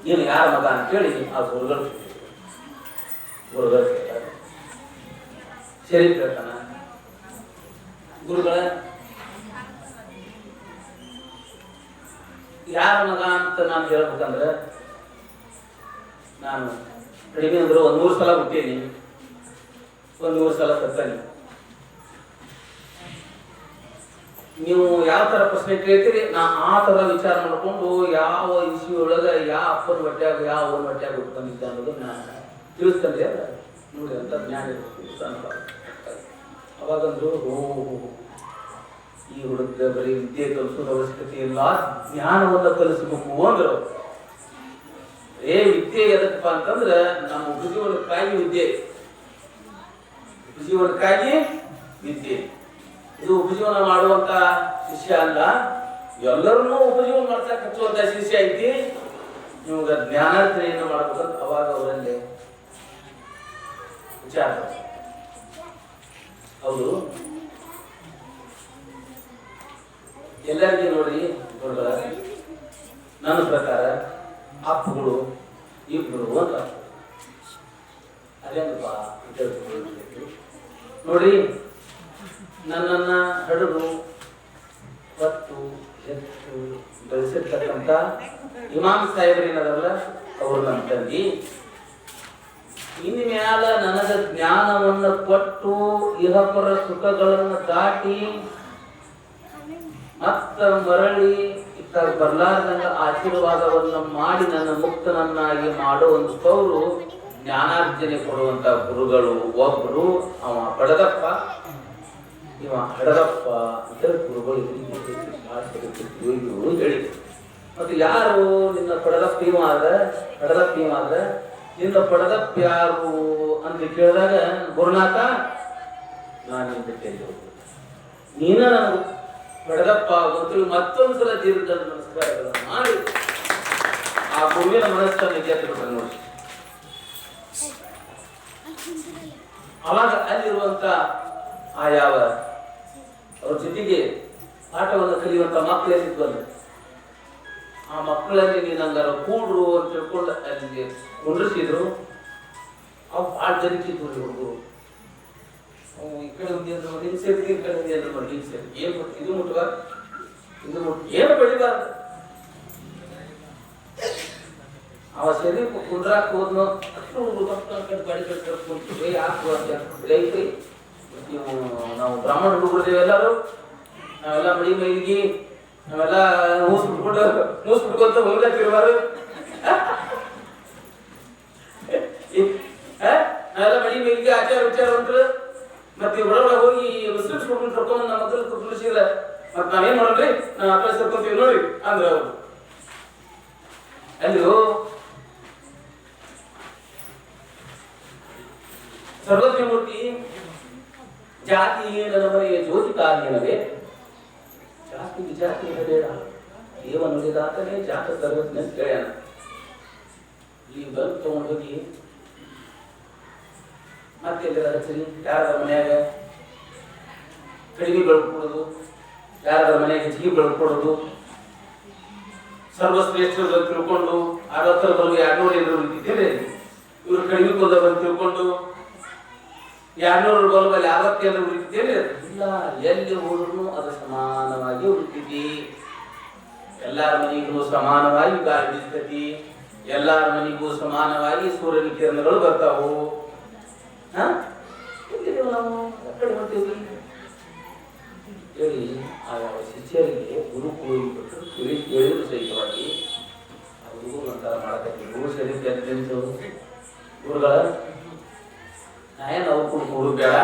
ನೀನು ಯಾರ ಮಗ ಅಂತೇಳಿ ಆ ಗುರುಗಳು ಕೇಳ್ತಾರೆ. ಶರೀಫ್ ಹೇಳ್ತಾನ, ಗುರುಗಳ ಯಾರ ಮಗ ಅಂತ ನಾನು ಹೇಳ್ಬೇಕಂದ್ರೆ ನಾನು ಕಡಿಮೆ ಅಂದ್ರೆ 100 ಸಲ ಹುಟ್ಟೇನಿ, 100 ಸಲ ಸತ್ತಾನಿ. ನೀವು ಯಾವ ತರ ಪ್ರಶ್ನೆ ಕೇಳ್ತೀರಿ ನಾ ಆ ತರ ವಿಚಾರ ಮಾಡ್ಕೊಂಡು ಯಾವ ಇಶ್ಯೂ ಒಳಗ ಯಾವ ಅಪ್ಪನ ಹೊಟ್ಯಾಗ ಯಾವ ಅವನ ಹೊಟ್ಯಾಗ ಹುಟ್ಕೊಂಡಿದ್ದ ಅನ್ನೋದು ನಾನು ತಿಳಿಸ್ತಂದ್ರೆ ಅಲ್ಲ ನೋಡಿ ಅಂತ ಜ್ಞಾನ ಇರುತ್ತೆ. ಅವಾಗಂದ್ರು ಈ ಹುಡುಗ ಬರೀ ವಿದ್ಯೆ ಕಲಿಸೋದು ಅವಶ್ಯಕತೆ ಇಲ್ಲ, ಜ್ಞಾನವನ್ನ ಕಲಿಸಬೇಕು ಅಂದ್ರು. ವಿದ್ಯೆ ಎದಕ್ಕಪ್ಪ ಅಂತಂದ್ರ ನಮ್ಮ ಉಪಜೀವನಕ್ಕಾಗಿ ವಿದ್ಯೆ, ಉಪಜೀವನಕ್ಕಾಗಿ ವಿದ್ಯೆ. ಇದು ಉಪಜೀವನ ಮಾಡುವಂತ ಶಿಷ್ಯ ಅಲ್ಲ, ಎಲ್ಲರನ್ನೂ ಉಪಜೀವನ ಮಾಡ್ಸಕ್ ಹಚ್ಚುವಂತ ಶಿಷ್ಯ ಐತಿ. ನಿಮ್ಗ ಜ್ಞಾನಾರ್ಜನೆಯನ್ನು ಮಾಡ್ಬೇಕಂತ ಅವಾಗ ಅವರಲ್ಲಿ ವಿಚಾರ. ಅವರು ಎಲ್ಲರಿಗೆ ನೋಡ್ರಿ ನೋಡ್ರ, ನನ್ನ ಪ್ರಕಾರ ಅಪ್ಪಗಳು ಇಬ್ಬರು ಅಂತ ಅದೇನಪ್ಪ ನೋಡ್ರಿ. ನನ್ನನ್ನ ಹಡದು ಹೊತ್ತು ಎತ್ತು ಬೆಳೆಸಿರ್ತಕ್ಕಂಥ ಇಮಾಮ್ ಸಾಹೇಬ್ರೇನದಲ್ಲ ಅವರು ನನ್ನ ತಂಗಿ. ಇನ್ನು ಮ್ಯಾಲ ನನಗ ಜ್ಞಾನವನ್ನು ಕೊಟ್ಟು ಇಹಪರ ಸುಖಗಳನ್ನು ದಾಟಿ ಮತ್ತ ಮರಳಿ ಇತ್ತಾಗ ಬರ್ಲಾರ್ದಂಗ ಆಶೀರ್ವಾದವನ್ನು ಮಾಡಿ ನನ್ನ ಮುಕ್ತನನ್ನಾಗಿ ಮಾಡುವಂತವರು ಜ್ಞಾನಾರ್ಜನೆ ಕೊಡುವಂತ ಗುರುಗಳು. ಒಬ್ರು ಅವ ಬಡದಪ್ಪ, ಇವ ಹಡದಪ್ಪ ಅಂತ ಗುರುಗಳು ಹೇಳಿ. ಮತ್ತೆ ಯಾರು ನಿನ್ನ ಪಡದಪ್ಪ ಇವ ಆದ್ರೆ ಹಡದಪ್ಪ ಇವ ಆದ್ರೆ ನಿನ್ನ ಪಡದಪ್ಪ ಯಾರು ಅಂತ ಕೇಳಿದಾಗ ಗುರುನಾಥ ನಾನು ಬಿಟ್ಟೇನೆ, ನೀನ ನನಗೆ ಪಡೆದಪ್ಪ ಗೊತ್ತು. ಮತ್ತೊಂದ್ಸಲ ಜೀವನದಲ್ಲಿ ನಮಸ್ಕಾರಗಳನ್ನು ಮಾಡಿ ಆ ಗುರುವಿನ ಮನಸ್ಸನ್ನು ಗೆದ್ದು ನೋಡಿ. ಅವಾಗ ಅಲ್ಲಿರುವಂತ ಆ ಯಾವ ಅವ್ರ ಜೊತೆಗೆ ಪಾಠವನ್ನು ಕಲಿಯುವಂತ ಮಕ್ಕಳೇ ಸಿಗ್ಬಂದು ಆ ಮಕ್ಕಳಲ್ಲಿ ನೀನು ಹಂಗಾರ ಕೂಡ್ರು ಅಂತ ತಿಳ್ಕೊಂಡು ಅಲ್ಲಿ ಕುಂಡ್ರಿಸಿದ್ರು. ಅವು ಭಾಳ ಜನಿತಿದ್ರು ಹುಡುಗರು. ಈ ಕಡೆ ಒಂದು ಏನಾದ್ರು ಮಾಡಿ ಹಿಂಗೆ ಸೇರಿ, ಈ ಕಡೆ ಒಂದು ಏನಾದ್ರು ಮಾಡಿ ಹಿಂಗೆ ಸೇರಿ. ಏನು ಇದು ಮುಟ್ಟುವ ಇದು ಮುಟ್ಟು ಏನು ಬೆಳಿಬಾರ್ದು. ಅವ ಸರಿ ಕುಂಡ್ರಾಕ್ ಹೋದ್ನು ಅಷ್ಟು ಗಾಡಿ ಕಟ್ಕೊಂಡು ಯಾಕೆ ಐತಿ. ನೀವು ನಾವು ಬ್ರಾಹ್ಮಣ ಹುಡುಗರಿದ್ದೇವೆ ಎಲ್ಲರೂ. ನಾವೆಲ್ಲ ಮಡಿ ಮೈಲಿಗೆ ನಾವೆಲ್ಲ ಮೂಸ್ಬಿಟ್ಕೊಂತ ಹೋಗ್ಲತ್ತಿರ್ಬಾರು. ನಾವೆಲ್ಲ ಮಡಿ ಮೈಲಿಗೆ ಆಚಾರ ವಿಚಾರ ಅಂದ್ರು. ಮತ್ತೆ ಒಳಗಡೆ ಹೋಗಿ ಮುಸ್ಲಿಮ್ಸ್ ಹುಡುಗರು ಕರ್ಕೊಂಡು ನಮ್ಮ ಮಕ್ಕಳು ಕುಳಿಸಿಲ್ಲ. ಮತ್ತೆ ನಾವೇನ್ ಮಾಡೋದ್ರಿ, ನಾವು ಆ ಕಡೆ ಸರ್ಕೊಂತೀವಿ ನೋಡ್ರಿ ಅಂದ್ರ ಅವ್ರು. ಅಲ್ಲೂ ಸರ್ವಜ್ಞಮೂರ್ತಿ ಜಾತಿ ಏನವರಿಗೆ ಜ್ಯೋತಿಕಾರ್ಯನವೇ, ಜಾತಿ ವಿಜಾತಿ ಏನ ಬೇಡ, ದೇವ ನುಡಿದಾತನೇ ಜಾತ ಸರ್ವಜ್ಞ ಕೇಳ್ಯಾನ. ಈ ಬಲ್ಬ್ ತಗೊಂಡೋಗಿ ಮತ್ತೆ ಹಚ್ಚರಿ. ಯಾರದ ಮನ್ಯಾಗ ಕಡಿಮೆ ಬೆಳಕು ಕೊಡೋದು, ಯಾರದ ಮನೆಯಾಗ ಹೆಚ್ಚಿಗೆ ಬೆಳಕು ಕೊಡೋದು, ಸರ್ವಶ್ರೇಷ್ಠರು ತಿಳ್ಕೊಂಡು 60 ಬಲ್ಬ್ 200 ಎಲ್ಲರೂ ನಿಂತಿದ್ದೇನೆ. ಇವ್ರು ಕಡಿಮೆ ಕೊಂದ ಬಂದು ತಿಳ್ಕೊಂಡು 200 ಬಲ್ಬ್ ಅಲ್ಲಿ 60 ಎಲ್ಲರೂ ಉಳಿತಿದ್ದೇನೆ. ಇಲ್ಲ, ಎಲ್ಲಿ ಹೋದ್ರು ಅದು ಸಮಾನವಾಗಿ ಉಳಿತೈತಿ. ಎಲ್ಲಾರ ಮನೆಗೂ ಸಮಾನವಾಗಿ ಗಾಳಿ ಬೀಸ್ತೈತಿ. ಎಲ್ಲಾರ ಮನೆಗೂ ಸಮಾನವಾಗಿ ಸೂರ್ಯನ ಕಿರಣಗಳು ಬರ್ತಾವು. ನಾವು ಕಡೆ ಮಾಡ್ತೀವಿ ಹೇಳಿ ಆ ಶಿಷ್ಯರಿಗೆ ಗುರುಕುಳು ಕೊಟ್ಟು ಹೇಳಿದ್ರು ಸಹಿತವಾಗಿ ಗುರುಗಳು ಒಂಥರ ಮಾಡಕತ್ತಿ. ಗುರು ಸರಿ ನಿಂತು ಗುರುಗಳ ನಾಯೇನು ಅವ್ರು ಕೊಡು ಬೇಡ,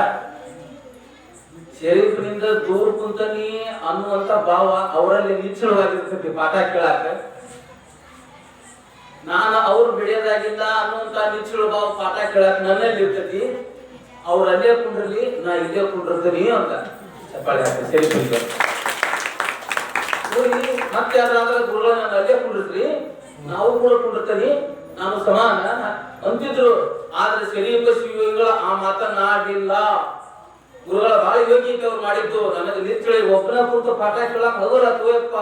ಶರೀಫ್ನಿಂದ ದೂರ ಕುಂತನಿ ಅನ್ನುವಂತ ಭಾವ ಅವರಲ್ಲಿ ನಿಚ್ಚಳವಾಗಿರ್ತೈತಿ. ಪಾಠ ಕೇಳಾಕ ನಾನು ಅವ್ರು ಬೆಳೆಯೋದಾಗಿಲ್ಲ ಅನ್ನುವಂತ ನಿಚ್ಚಳ ಭಾವ ಪಾಠ ಕೇಳಾಕ ನನ್ನಲ್ಲಿ ಇರ್ತೈತಿ. ಅವ್ರು ಅಲ್ಲೇ ಕುಂಡ್ರಲಿ, ನಾ ಇಲ್ಲೇ ಕುಂಡಿರ್ತೀನಿ ಅಂತ ಚಪ್ಪಾಳೆ ಹಾಕಿ ಶರೀಫ್ನಿಗೆ ಮತ್ತೆ ಅದಾದ್ರೆ ಗುರುಗಳು ನಾನು ಅಲ್ಲೇ ಕುಂಡಿರ್ತೀನಿ, ನಾವು ಕೂಡ ಕುಂಡಿರ್ತೀನಿ, ನಾನು ಸಮಾನ ಅಂತಿದ್ರು. ಆದ್ರೆ ಶರೀಫ ಶಿವಗಳು ಆ ಮಾತನಾಡಿಲ್ಲ. ಗುರುಗಳ ಬಹಳ ಯೋಗ್ಯತೆ ಅವ್ರು ಮಾಡಿದ್ದು. ನನಗೆ ನಿಂತಳಿ ಒಬ್ಬನ ಕುರಿತು ಪಾಠ ಕೇಳಕ್ ಹಗುರ ತೋಯಪ್ಪ.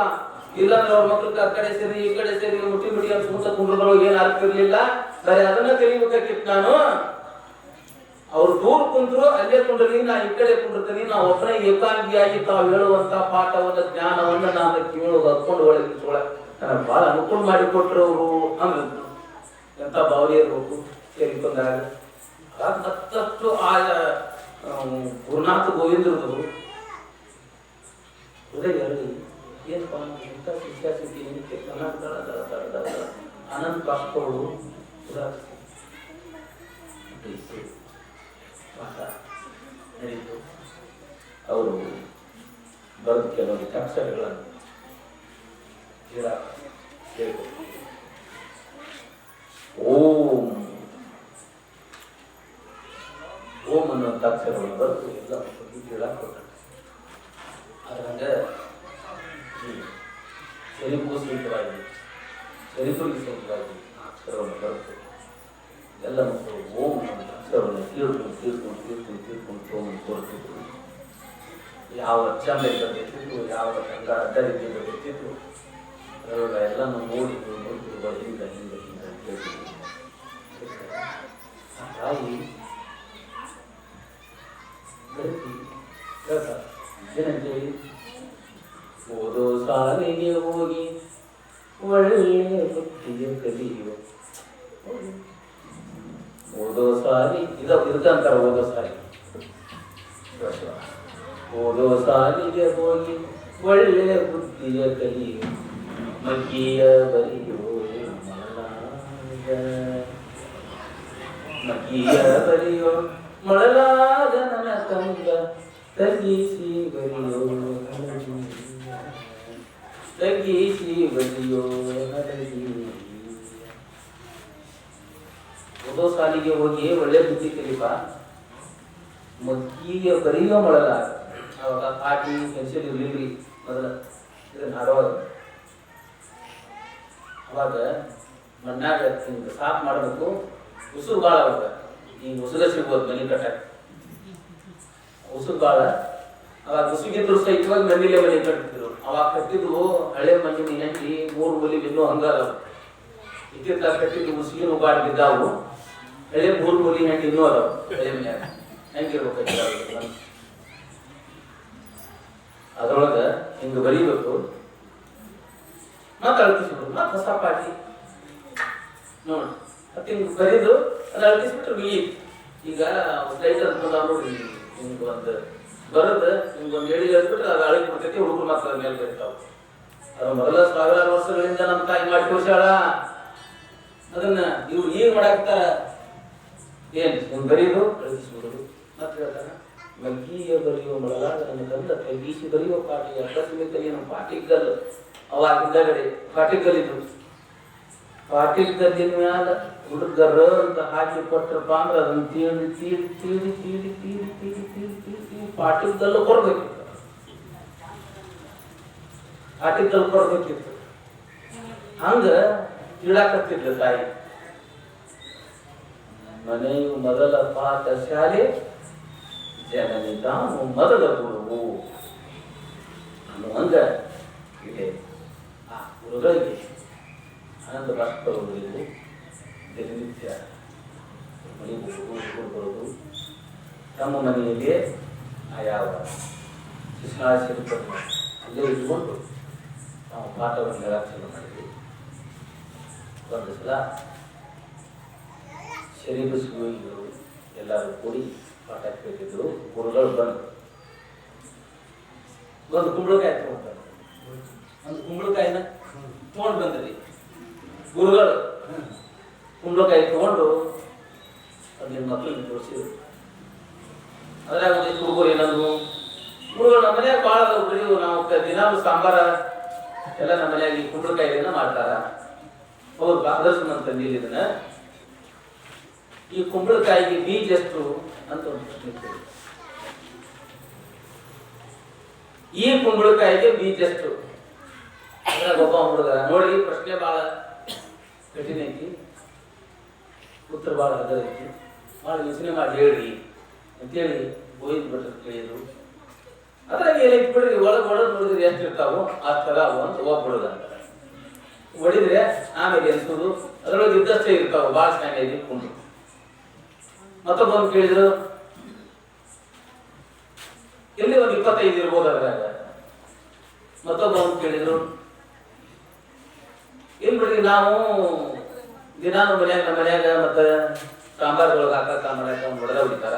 ಇಲ್ಲಾಂದ್ರೆ ಅವ್ರ ಮಕ್ಳಿಗೆ ಆ ಕಡೆ ಸೇರಿ ಈ ಕಡೆ ಸೇರಿ ಮುಟ್ಟಿ ಮುಟ್ಟಿ ಅಂತ ಸುಂತ ಕುಂಡ್ರುಗಳು ಏನ್ ಆಗ್ತಿರ್ಲಿಲ್ಲ. ಬರೀ ಅದನ್ನ ಕಲಿಬೇಕಾಗಿತ್ತು ನಾನು. ಅವ್ರು ದೂರ ಕುಂತ್ರು ಅಲ್ಲೇ ಕುಂಡ್ರಿ, ನಾ ಈ ಕಡೆ ಕುಂಡಿರ್ತೀನಿ. ನಾ ಒಬ್ಬನೇ ಏಕಾಂಗಿಯಾಗಿ ತಾವು ಹೇಳುವಂತ ಪಾಠವನ್ನ ಜ್ಞಾನವನ್ನ ನಾನು ಕಿವಿಯೊಳಗೆ ಹತ್ಕೊಂಡು ಒಳಗೆ ನನಗೆ ಬಹಳ ಅನುಕೂಲ ಮಾಡಿಕೊಟ್ರು ಅವರು ಅಂದ್ರು. ಎಂತ ಭಾವನೆ ಇರ್ಬೇಕು ಸೇರಿ ಬಂದಾಗ. ಮತ್ತಷ್ಟು ಆ ಗುರುನಾಥ ಗೋವಿಂದ್ರದು ಹೃದಯ ಹೇಳಿ ಏನಪ್ಪ ಎಂತ ಶಿಷ್ಯಾಸಿದ್ದಿ ಆನಂದ ಕಾಸ್ಕೋಳು ಪಾಠ ನಡೀತು. ಅವರು ಬರೆದ ಕೆಲವೊಂದು ಅಕ್ಷರಗಳನ್ನು ಓಂ ಓಂ ಅನ್ನುವಂಥ ಅಕ್ಷರವನ್ನು ಬರೆದು ಎಲ್ಲ ಹೇಳಾಕೊಟ್ಟ. ಅದ್ರಂಗ ಶರೀಫು ಸಹಿತವಾಗಿ ಶರೀಫುಗೆ ಸಹಿತವಾಗಿ ಆ ಅಕ್ಷರವನ್ನು ಬರೆದು ಎಲ್ಲ ಮಕ್ಕಳು ಓಂ ಅನ್ನೋ ಅಕ್ಷರವನ್ನು ತೀರ್ಕೊಂಡು ತೋರಿಸಿದ್ರು. ಯಾವ ಚಂದ ಬರ್ತಿತ್ತು, ಯಾವ ತಂಗ ಅಡ್ಡ ರೀತಿ ಬರ್ತಿತ್ತು, ಎಲ್ಲನೂ ನೋಡಿದ್ರು ಹಿಂಗ ಹಿಂಗ ಹಿಂಗ ಕೇಳ್ತಿದ್ರು. ಆ ತಾಯಿ ಏನಂತೇಳಿ ಓದೋ ಸಾಲಿಗೆ ಹೋಗಿ ಒಳ್ಳೆ ಬುದ್ಧಿಯ ಕಲಿಯುವ. ಓದೋ ಸಾಲಿ ಇದಕ್ಕಂತಾರ ಓದೋ ಸಾಲಿ. ಓದೋ ಸಾಲಿಗೆ ಹೋಗಿ ಒಳ್ಳೆ ಬುದ್ಧಿಯ ಕಲಿಯುವ, ಮಗ್ಗಿಯ ಬರಿಯೋ ಮಗ್ಗಿಯ ಬರಿಯೋ ಮೊಳಲಾದ ನನ್ನ ಕಂದ ತಗ್ಗಿಸಿ ಬರಿಯೋ ತಗ್ಗಿಸಿ ಬರಿಯೋ ಹರಗಿ. ಓದೋ ಸಾಲಿಗೆ ಹೋಗಿ ಒಳ್ಳೆ ಬುದ್ಧಿ ಕಲಿಪ, ಮಗ್ಗಿಯ ಬರಿಯೋ ಮೊಳಲಾದ. ಅವಾಗ ಪಾಟಿ ಪೆನ್ಸಿಲ್ ಇರ್ಲಿಲ್ರಿ ಮೊದಲ, ಇದನ್ನ ಹಾಡುವಾಗ ಅವಾಗ ಮಣ್ಣಾಗ ಹಿಂಗೆ ಸಾಫ್ ಮಾಡಬೇಕು. ಉಸುರು ಭಾಳ ಅವಾಗ ಈಗ ಉಸುಗ ಸಿಗ್ಬೋದು ಮನೆ ಕಟ್ಟಾಕ. ಉಸುರು ಭಾಳ ಅವಾಗ ಉಸುಗಿದ್ರು ಸಹಿತವಾಗಿ ಮನೆಯಲ್ಲೇ ಮನೆ ಕಟ್ತಿದ್ರು. ಅವಾಗ ಕಟ್ಟಿದ್ದು ಹಳೆ ಮಣ್ಣಿನ ಹೆಂಡಿ 3 ಮೂಲಿ ಇನ್ನೂ ಹಂಗಾರ ಇತ್ತಿತ್ತ ಕಟ್ಟಿದ್ದು ಮುಸುಗಿನ ಉಗಾಡ್ ಬಿದ್ದಾವು ಹಳೆ 3 ಮೂಲಿ ಹೆಂಡಿ ಇನ್ನೂ ಅದಾವ ಹಳೆ ಮನ್ಯಾಗ ಹೆಂಗಿರ್ಬೇಕು ಅದ್ರೊಳಗ ಹಿಂಗ ಬರೀಬೇಕು ಮತ್ತೆ ಅಳಕಿಸ್ಬಿಡ್ರು ಮತ್ತೆ ಹೊಸ ಪಾಟಿ ನೋಡಿ ಮತ್ತೆ ಹಿಂಗ ಬರೀದು ಅದು ಅಳಕಿಸ್ಬಿಟ್ರೆ ಮುಗೀತು. ಈಗ ಸ್ಲೈಟ್ ಅಂತ ನೋಡಿ ಹಿಂಗ ಒಂದು ಬರೋದು ನಿಮ್ಗೊಂದು ಎಳಿ ಹೇಳ್ಬಿಟ್ರೆ ಅದು ಅಳಿಗೆ ಬಿಡ್ತೈತಿ ಹುಡುಗರು ಮಾತ್ರ ಅದ್ರ ಮೇಲೆ ಕರಿತಾವ. ಅದು ಮೊದಲ 1000 ವರ್ಷಗಳಿಂದ ನಮ್ಮ ತಾಯಿ ಮಾಡಿ ತೋರ್ಸ್ಯಾಳ. ಅದನ್ನ ಇವ್ರು ಈಗ ಮಾಡಾಕ್ತಾರ ಏನ್ ಹಿಂಗ್ ಬರೀದು ಕಳಿಸ್ಬಿಡೋದು ಮತ್ತೆ ಹೇಳ್ತಾರ ಮಗ್ಗಿಯ ಬರೆಯುವ ಮೊಳಗಾದ ನನ್ನ ಕಂದ ತಗ್ಗಿಸಿ ಬರೆಯುವ ಪಾಟಿ ಅಡ್ಡಸಿಮೆ ಕಲಿಯ ನಮ್ಮ ಪಾಟಿಗಲ್ ಅವಾಗ ಹಿಂದಗಡೆ ಪಾಟಿಗಲ್ಲಿದ್ದು ಪಾಟಿಗಲ್ಲಿನ ಮ್ಯಾಲ ಹುಡುಗರ ಅಂತ ಹಾಕಿ ಕೊಟ್ರಪ್ಪ ಅಂದ್ರೆ ಅದನ್ನ ತೀಡಿ ತೀಡಿ ತೀಡಿ ತೀಡಿ ತೀಡಿ ತೀಡಿ ತೀಡಿ ತೀಡಿ ಪಾಟಿಗಲ್ಲು ಕೊಡ್ಬೇಕಿತ್ತು. ಪಾಟಿಗಲ್ಲು ಕೊಡ್ಬೇಕಿತ್ತು. ಹಂಗ ತಿಳಾಕತ್ತಿದ್ಲು ತಾಯಿ. ಮನೆಯು ಮೊದಲ ಪಾಠ ಶಾಲೆ ಜನನಿ ತಾನು ಮೊದಲ ಗುರುವು ಅನ್ನುವಂಗ ಇದೆ. ಆ ಗುರುಗಳಿಗೆ ಆನಂದ ಬಾಷ್ಪಗಳು ದಿನನಿತ್ಯ ಮನೆಗೆ ಬರೋದು ತಮ್ಮ ಮನೆಯಲ್ಲಿ ಯಾವ ಶಿಕ್ಷಣಾಶಿಲ್ಪನ್ನು ಅಲ್ಲೇ ಇಟ್ಕೊಂಡು ನಾವು ಪಾಠವನ್ನು ಹೇಳಕ್ಕೆ ಶುರು ಮಾಡಿದ್ವಿ. ಒಂದು ಸಲ ಶರೀರಗಳು ಎಲ್ಲರೂ ಕೂಡಿ ಪಾಠ ಕೇಳ್ತಿದ್ರು. ಗುರುಗಳು ಬಂದು ಒಂದು ಕುಂಬಳಕಾಯಿ ತಗೊಂಡ್ಬಂದ್ರು. ಒಂದು ಕುಂಬಳಕಾಯಿನ ತಗೊಂಡು ಬಂದ್ರಿ ಗುರುಗಳು. ಕುಂಬಳಕಾಯಿ ತಗೊಂಡು ಅಲ್ಲಿನ ಮಕ್ಕಳಿಗೆ ತೋರಿಸಿದ್ರು. ಅದ್ರಾಗ ಒಂದಿಷ್ಟು ಹುಡುಗರು ಏನಂದ್ರು, ಗುರುಗಳು ನಮ್ಮ ಮನ್ಯಾಗ ಭಾಳ ಹುಡುಗರು ನಾವು ದಿನಾಲು ಸಾಂಬಾರ ಎಲ್ಲ ನಮ್ಮ ಮನ್ಯಾಗ ಈ ಕುಂಬಳಕಾಯಿನ ಮಾಡ್ತಾರ. ಹೌದು ಪ್ರದರ್ಶನ ಅಂತಂದಿಲ್ಲ ಇದನ್ನ. ಈ ಕುಂಬಳಕಾಯಿಗೆ ಬೀಜ ಎಷ್ಟು ಅಂತ ಒಂದು ಪ್ರಶ್ನೆ ಕೇಳಿ. ಈ ಕುಂಬಳಕಾಯಿಗೆ ಬೀಜ ಎಷ್ಟು? ಅದ್ರಾಗ ಒಬ್ಬ ಹುಡುಗ ನೋಡಿ ಪ್ರಶ್ನೆ ಬಹಳ ಕಠಿಣ ಐತಿ, ಉತ್ತರ ಬಹಳ ಹದ ಐತಿ, ಬಹಳ ಯೋಚನೆ ಮಾಡಿ ಹೇಳ್ರಿ ಅಂತೇಳಿ ಒಯ್ದು ಬಿಟ್ರೆ ಕೇಳಿದ್ರು. ಅದ್ರಾಗ ಏನೈತಿ ಬಿಡ್ರಿ, ಒಳಗೆ ನೋಡಿದ್ರೆ ಎಷ್ಟು ಇರ್ತಾವೋ ಆ ಥರ ಅವು ಅಂತ ಒಬ್ಬ ಹುಡುಗ ಅಂತಾರೆ. ಹೊಡಿದ್ರೆ ಆಮೇಲೆ ಎನ್ಸೋದು ಅದ್ರೊಳಗೆ ಇದ್ದಷ್ಟೇ ಇರ್ತಾವ, ಭಾಳ ಚೆನ್ನಾಗಿ ಕುಂಡು. ಮತ್ತೊಬ್ಬಂದು ಕೇಳಿದ್ರು, ಎಲ್ಲಿ ಒಂದು 25 ಇರ್ಬೋದು ಅದ್ರಾಗ. ಮತ್ತೊಬ್ಬಂದು ಕೇಳಿದ್ರು, ಇಲ್ಲಿ ಬಿಡ್ರಿ ನಾವು ದಿನಾನು ಮನ್ಯಾಗ ನಮ್ಮ ಮನ್ಯಾಗ ಮತ್ತೆ ಸಾಂಬಾರ್ದೊಳಗೆ ಹಾಕಕ್ಕ ಮಾಡಾಕ ಒಂದು ಹೊಡೆದ ಹೊಡಿತಾರ,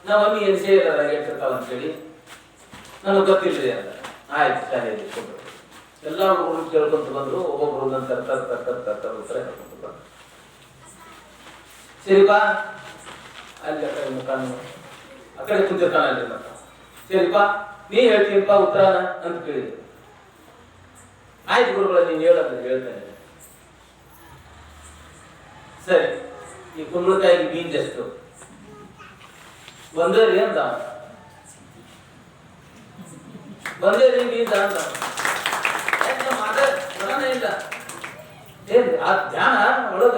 ನಾವು ಮಮ್ಮಿ ಎನ್ಸೇ ಇರೋದ್ರಾಗ ಇಟ್ಟಿರ್ತಾವ ಅಂತೇಳಿ ನನಗೆ ಗೊತ್ತಿಲ್ಲರಿ ಅಂತ. ಆಯ್ತು ಚೆನ್ನಾಗಿ ಕೊಟ್ಟರು. ಎಲ್ಲ ಹುಡುಗರು ಕೇಳ್ಕೊಂತ ಬಂದ್ರು. ಒಬ್ಬೊಬ್ರು ನನ್ನ ತರ್ತಾರೆ ಉತ್ತರ ಹೇಳ್ಕೊಂತ ಬಂದ್ರು. ಸರಿಪಾ ಅಲ್ಲಿ ಆ ಕಡೆ ಮುಖಾನು ಆ ಕಡೆ ಕುಂತಿರ್ತಾನ ಅಲ್ಲಿ ಮತ್ತ. ಸರಿಪಾ ನೀ ಹೇಳ್ತೀನಪ್ಪ ಉತ್ತರನ ಅಂತ ಕೇಳಿದ್ರು. ಆಯ್ತು ಗುರುಗಳ ನೀನು ಹೇಳಂತ ಹೇಳ್ತೇನೆ. ಸರಿ, ಈ ಕುಂಬಳಕಾಯಿಗೆ ಬೀಜ ಎಷ್ಟು? ಒಂದೇರಿ ಅಂತ. ಒಂದೇರಿ ಬೀಜ ಅಂತ ಇಲ್ಲ. ಏನ್ ಆ ಧ್ಯಾನ ಒಳಗ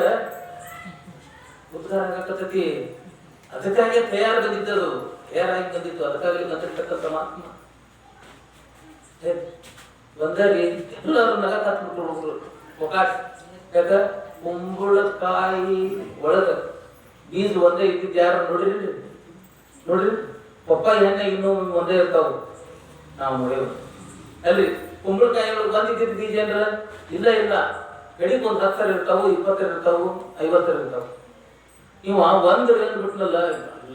ಉದ್ಧಾರ ಆಗತೈತಿ. ಅದಕ್ಕಾಗಿ ತಯಾರು ಬಂದಿದ್ದದು, ತಯಾರಾಗಿ ಬಂದಿತ್ತು. ಅದಕ್ಕಾಗಿ ಬಂದಿರ್ತಕ್ಕಂಥ ಮಾತ್ಮ ಬಂದಾಗಿ ಎಲ್ಲರೂ ನಗ ಕಾತ್ಬಿಟ್ರು ಮುಖಾಟ್. ಯಾಕ ಕುಂಬಳಕಾಯಿ ಒಳಗ ಬೀಜ ಒಂದೇ ಇದ್ದಿದ್ದು ಯಾರು ನೋಡಿರಿ? ನೋಡ್ರಿ, ಪಪ್ಪಾಯಿ ಹಣ್ಣೆ ಇನ್ನೂ ಒಂದೇ ಇರ್ತಾವ, ನಾವು ನೋಡೇವು. ಅಲ್ಲಿ ಕುಂಬಳಕಾಯಿ ಒಳಗೆ ಬಂದಿದ್ದಿದ್ದು ಬೀಜ ಏನ್ರ ಇಲ್ಲ ಇಲ್ಲ. ಕಡಿಗೆ ಒಂದು 10 ಇರ್ತಾವು, 20 ಇರ್ತಾವು, 50 ಇರ್ತಾವು. ಇವ ಒಂದು ಏನು ಬಿಟ್ನಲ್ಲ,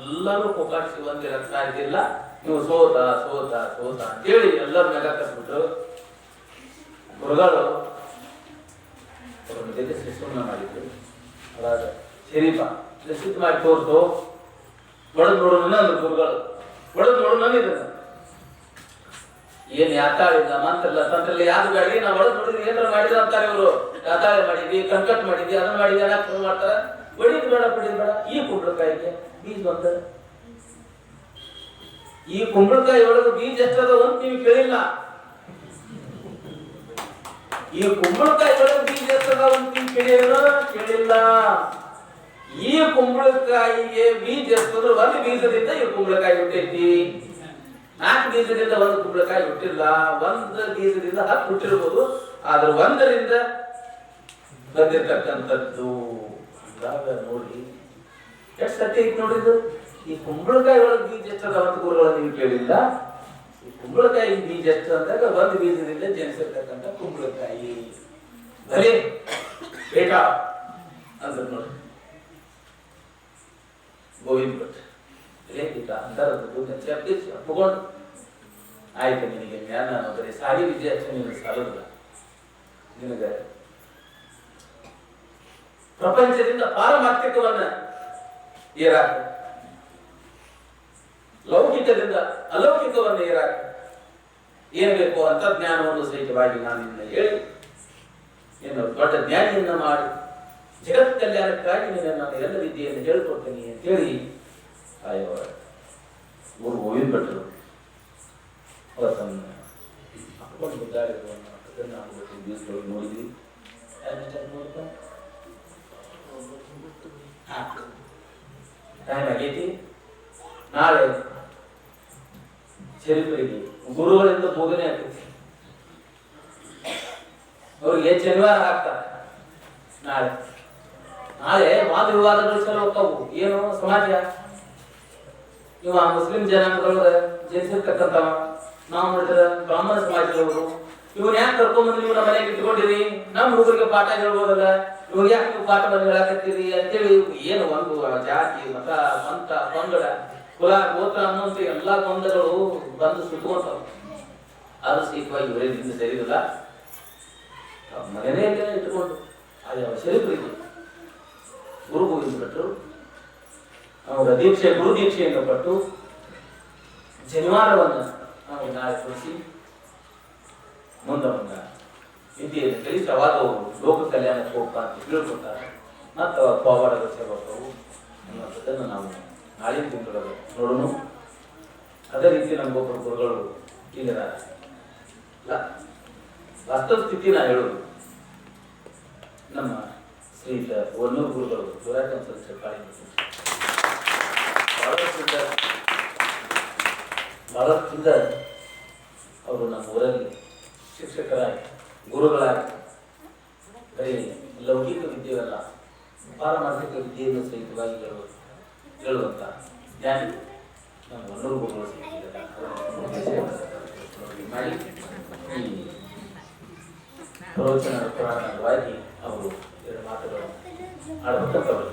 ಎಲ್ಲರೂ ಕೊಕಾಡ್ಸಿ ಒಂದೇ ರಕ್ಷಣೆ ಆಗಿಲ್ಲ. ನೀವು ಸೋತ ಸೋತ ಸೋತ ಅಂತೇಳಿ ಎಲ್ಲರೂ ನೆಗ ಕಟ್ಬಿಟ್ರು. ಗುರುಗಳು ಅವ್ರ ಜೊತೆ ಶಿಸ್ತನ್ನ ಮಾಡಿದ್ರು. ಅವಾಗ ಸರಿಪ ಶಿಸ್ತು ಮಾಡಿ ತೋರ್ಸು, ಒಡೆದು ನೋಡೋಣ ಅಂದ್ರು ಗುರುಗಳು. ಒಡೆದು ನೋಡೋಣ ಇದನ್ನ ಏನ್ ಯಾತಾಳಿಲ್ಲ ಮಂತ್ರಲ್ಲ ತಂತ್ರಲ್ಲ ಯಾವ್ದು ಬೇಡಿ. ನಾವು ಒಳಗೆ ನೋಡಿದ್ವಿ ಏನಾರ ಮಾಡಿದ ಅಂತಾರೆ ಇವರು. ಯಾತಾಳೆ ಮಾಡಿದ್ವಿ, ಕಂಕಟ್ ಮಾಡಿದ್ವಿ, ಅದನ್ನ ಮಾಡಿದ್ವಿ ಅನ್ನೋ ಮಾಡ್ತಾರ. ಹೊಡಿದ್ ಬೇಡ ಬಿಡಿದ್ ಬೇಡ. ಈ ಕುಂಬಳಕಾಯಿಗೆ ಬೀಜ ಬಂದ. ಈ ಕುಂಬಳಕಾಯಿ ಒಳಗೆ ಬೀಜ ಎಷ್ಟದ ಅಂತ ನೀವು ಕೇಳಿಲ್ಲ. ಈ ಕುಂಬಳಕಾಯಿ ಒಳಗೆ ಬೀಜ ಎಷ್ಟದ ಅಂತ ನೀವು ಕೇಳಿಲ್ಲ. ಈ ಕುಂಬಳಕಾಯಿಗೆ ಬೀಜ ಎಷ್ಟದ ಒಂದು ಬೀಜದಿಂದ ಈ ಕುಂಬಳಕಾಯಿ ಹುಟ್ಟೈತಿ. 4 ಬೀಜದಿಂದ 1 ಕುಂಬಳಕಾಯಿ ಹುಟ್ಟಿಲ್ಲ, 1 ಬೀಜದಿಂದ 10 ಹುಟ್ಟಿರ್ಬೋದು, ಆದ್ರೆ 1ರಿಂದ ಬಂದಿರ್ತಕ್ಕಂಥದ್ದು ಅಂದಾಗ ನೋಡಿ ಎಷ್ಟು ಸತ್ಯ ಐತಿ ನೋಡಿದ್ದು. ಈ ಕುಂಬಳಕಾಯಿ ಒಳಗೆ ಬೀಜ ಎಷ್ಟದ ಅಂತ ಗುರುಗಳು ನೀವು ಕೇಳಿಲ್ಲ. ಈ ಕುಂಬಳಕಾಯಿ ಬೀಜ ಎಷ್ಟು ಅಂದಾಗ 1 ಬೀಜದಿಂದ ಜನಿಸಿರ್ತಕ್ಕಂಥ ಕುಂಬಳಕಾಯಿ ಬರೀ ಬೇಕಾ ಅಂತ ನೋಡಿ. ಗೋವಿಂದ ಭಟ್ ಒಪ್ಪಿಕೊಂಡು ಆಯ್ತು, ನಿನಗೆ ಜ್ಞಾನ ಬರೀ ಸಾರಿ ವಿದ್ಯೆ ಅಷ್ಟೇ ನಿನಗೆ ಸಾಲಲ್ಲ, ನಿನಗೆ ಪ್ರಪಂಚದಿಂದ ಪಾರಮಾರ್ಥಿಕವನ್ನ ಏರಾಕ, ಲೌಕಿಕದಿಂದ ಅಲೌಕಿಕವನ್ನ ಏರಾಕ ಏನ್ ಬೇಕು ಅಂತ ಜ್ಞಾನವನ್ನು ಸಹಿತವಾಗಿ ನಾನು ನಿನ್ನ ಹೇಳಿ ಏನು ದೊಡ್ಡ ಜ್ಞಾನಿಯನ್ನ ಮಾಡಿ ಜಗತ್ ಕಲ್ಯಾಣಕ್ಕಾಗಿ ನಾನು ಎಲ್ಲ ವಿದ್ಯೆಯನ್ನು ಹೇಳ್ಕೊಡ್ತೇನೆ ಅಂತ ಹೇಳಿ ಗುರು ಗೋವಿಂದ ಭಟ್ರು ಅವತ್ತನ್ನು ಹಾಕೊಂಡು ಮುದ್ದಾಡಿರುವಂತಹ ನಾವು ದಿವಸಗಳು ನೋಡಿದ್ವಿ. ಟೈಮ್ ಆಗೈತಿ. ನಾಳೆ ಶರೀಫರಿಗೆ ಗುರುಗಳಿಂದ ಬೋಧನೆ ಆಗ್ತೈತಿ. ಅವ್ರಿಗೆ ಶನಿವಾರ ಹಾಕ್ತಾರೆ. ನಾಳೆ ವಾದ ವಿವಾದಗಳು ಚಲೋ ಹೋಗ್ತಾವು. ಏನು ಸಮಾಜ ಇವ ಮುಸ್ಲಿಂ ಜನಾಂಗದೊಳಗ ಜನಿಸಿರ್ತಕ್ಕಂಥವ, ನಾವು ನೋಡಿದ್ರೆ ಬ್ರಾಹ್ಮಣ ಸಮಾಜದವರು, ಇವ್ರು ಯಾಕೆ ಕರ್ಕೊಂಡ್ಬಂದು ನೀವು ನಮ್ಮ ಮನೆಗೆ ಇಟ್ಕೊಂಡಿರಿ, ನಮ್ಮ ಹುಡುಗರಿಗೆ ಪಾಠ ಹೇಳ್ಬೋದಲ್ಲ, ಇವಾಗ ಯಾಕೆ ನೀವು ಪಾಠವನ್ನು ಹೇಳಾಕತ್ತೀರಿ ಅಂತೇಳಿ ಏನು ಒಂದು ಜಾತಿ ಮತ ಪಂಥ ಪಂಗಡ ಕುಲ ಗೋತ್ರ ಅನ್ನುವಂಥ ಎಲ್ಲಾ ಗೊಂದಗಳು ಬಂದು ಸುತ್ತುವಂತಾವ. ಅದು ಸಹಿತವಾಗಿ ಇವರೇನಿಂದ ಸರಿಯಿಲ್ಲ. ಮನೆಯಲ್ಲೇ ಇಟ್ಟುಕೊಂಡು ಅದು ಶರೀಫರಿಗೆ ಗುರು ಗೋವಿಂದ ಭಟ್ರು ಅವರ ದೀಕ್ಷೆ ಗುರು ದೀಕ್ಷೆಯನ್ನು ಪಟ್ಟು ಜನಿವಾರವನ್ನು ನಾವು ನಾಳೆ ತೋರಿಸಿ ಮುಂದೆ ವಿದ್ಯೆಯನ್ನು ಕಲಿಸಿ ಅವಾದವರು ಲೋಕ ಕಲ್ಯಾಣಕ್ಕೆ ಹೋಗ್ತಾ ಅಂತ ತಿಳ್ಕೊತಾರೆ. ಮತ್ತು ಪವಾಡದ ಸೇವಕರು ಅನ್ನುವಂಥದ್ದನ್ನು ನಾವು ನಾಳಿನ ತಿಂಗಳೊಳಗೆ ನೋಡೋಣ. ಅದೇ ರೀತಿ ನಮಗೊಬ್ಬರು ಗುರುಗಳು ಇಲ್ಲಿನ ವಾಸ್ತವ ಸ್ಥಿತಿ ನಾ ಹೇಳೋದು, ನಮ್ಮ ಶ್ರೀಯುತ ಒನ್ನೂರು ಗುರುಗಳು ಬಹಳಷ್ಟಿಂದ ಅವರು ನಮ್ಮ ಊರಲ್ಲಿ ಶಿಕ್ಷಕರಾಗಿ ಗುರುಗಳಾಗಿ ಬರೀ ಲೌಕಿಕ ವಿದ್ಯೆಯಲ್ಲ ಪಾರಮಾರ್ಥಿಕ ವಿದ್ಯೆಯನ್ನು ಸಹಿತವಾಗಿ ಹೇಳುವಂತ ಜ್ಞಾನಿ ನಮ್ಮ ಒನ್ನೂರು ಗುರುಗಳು ಮಾಡಿ ಈ ಪ್ರವಚನ ಪುರಾಣವಾಗಿ ಅವರು 2 ಮಾತುಗಳು ಆಡಬೇಕಂತವರು.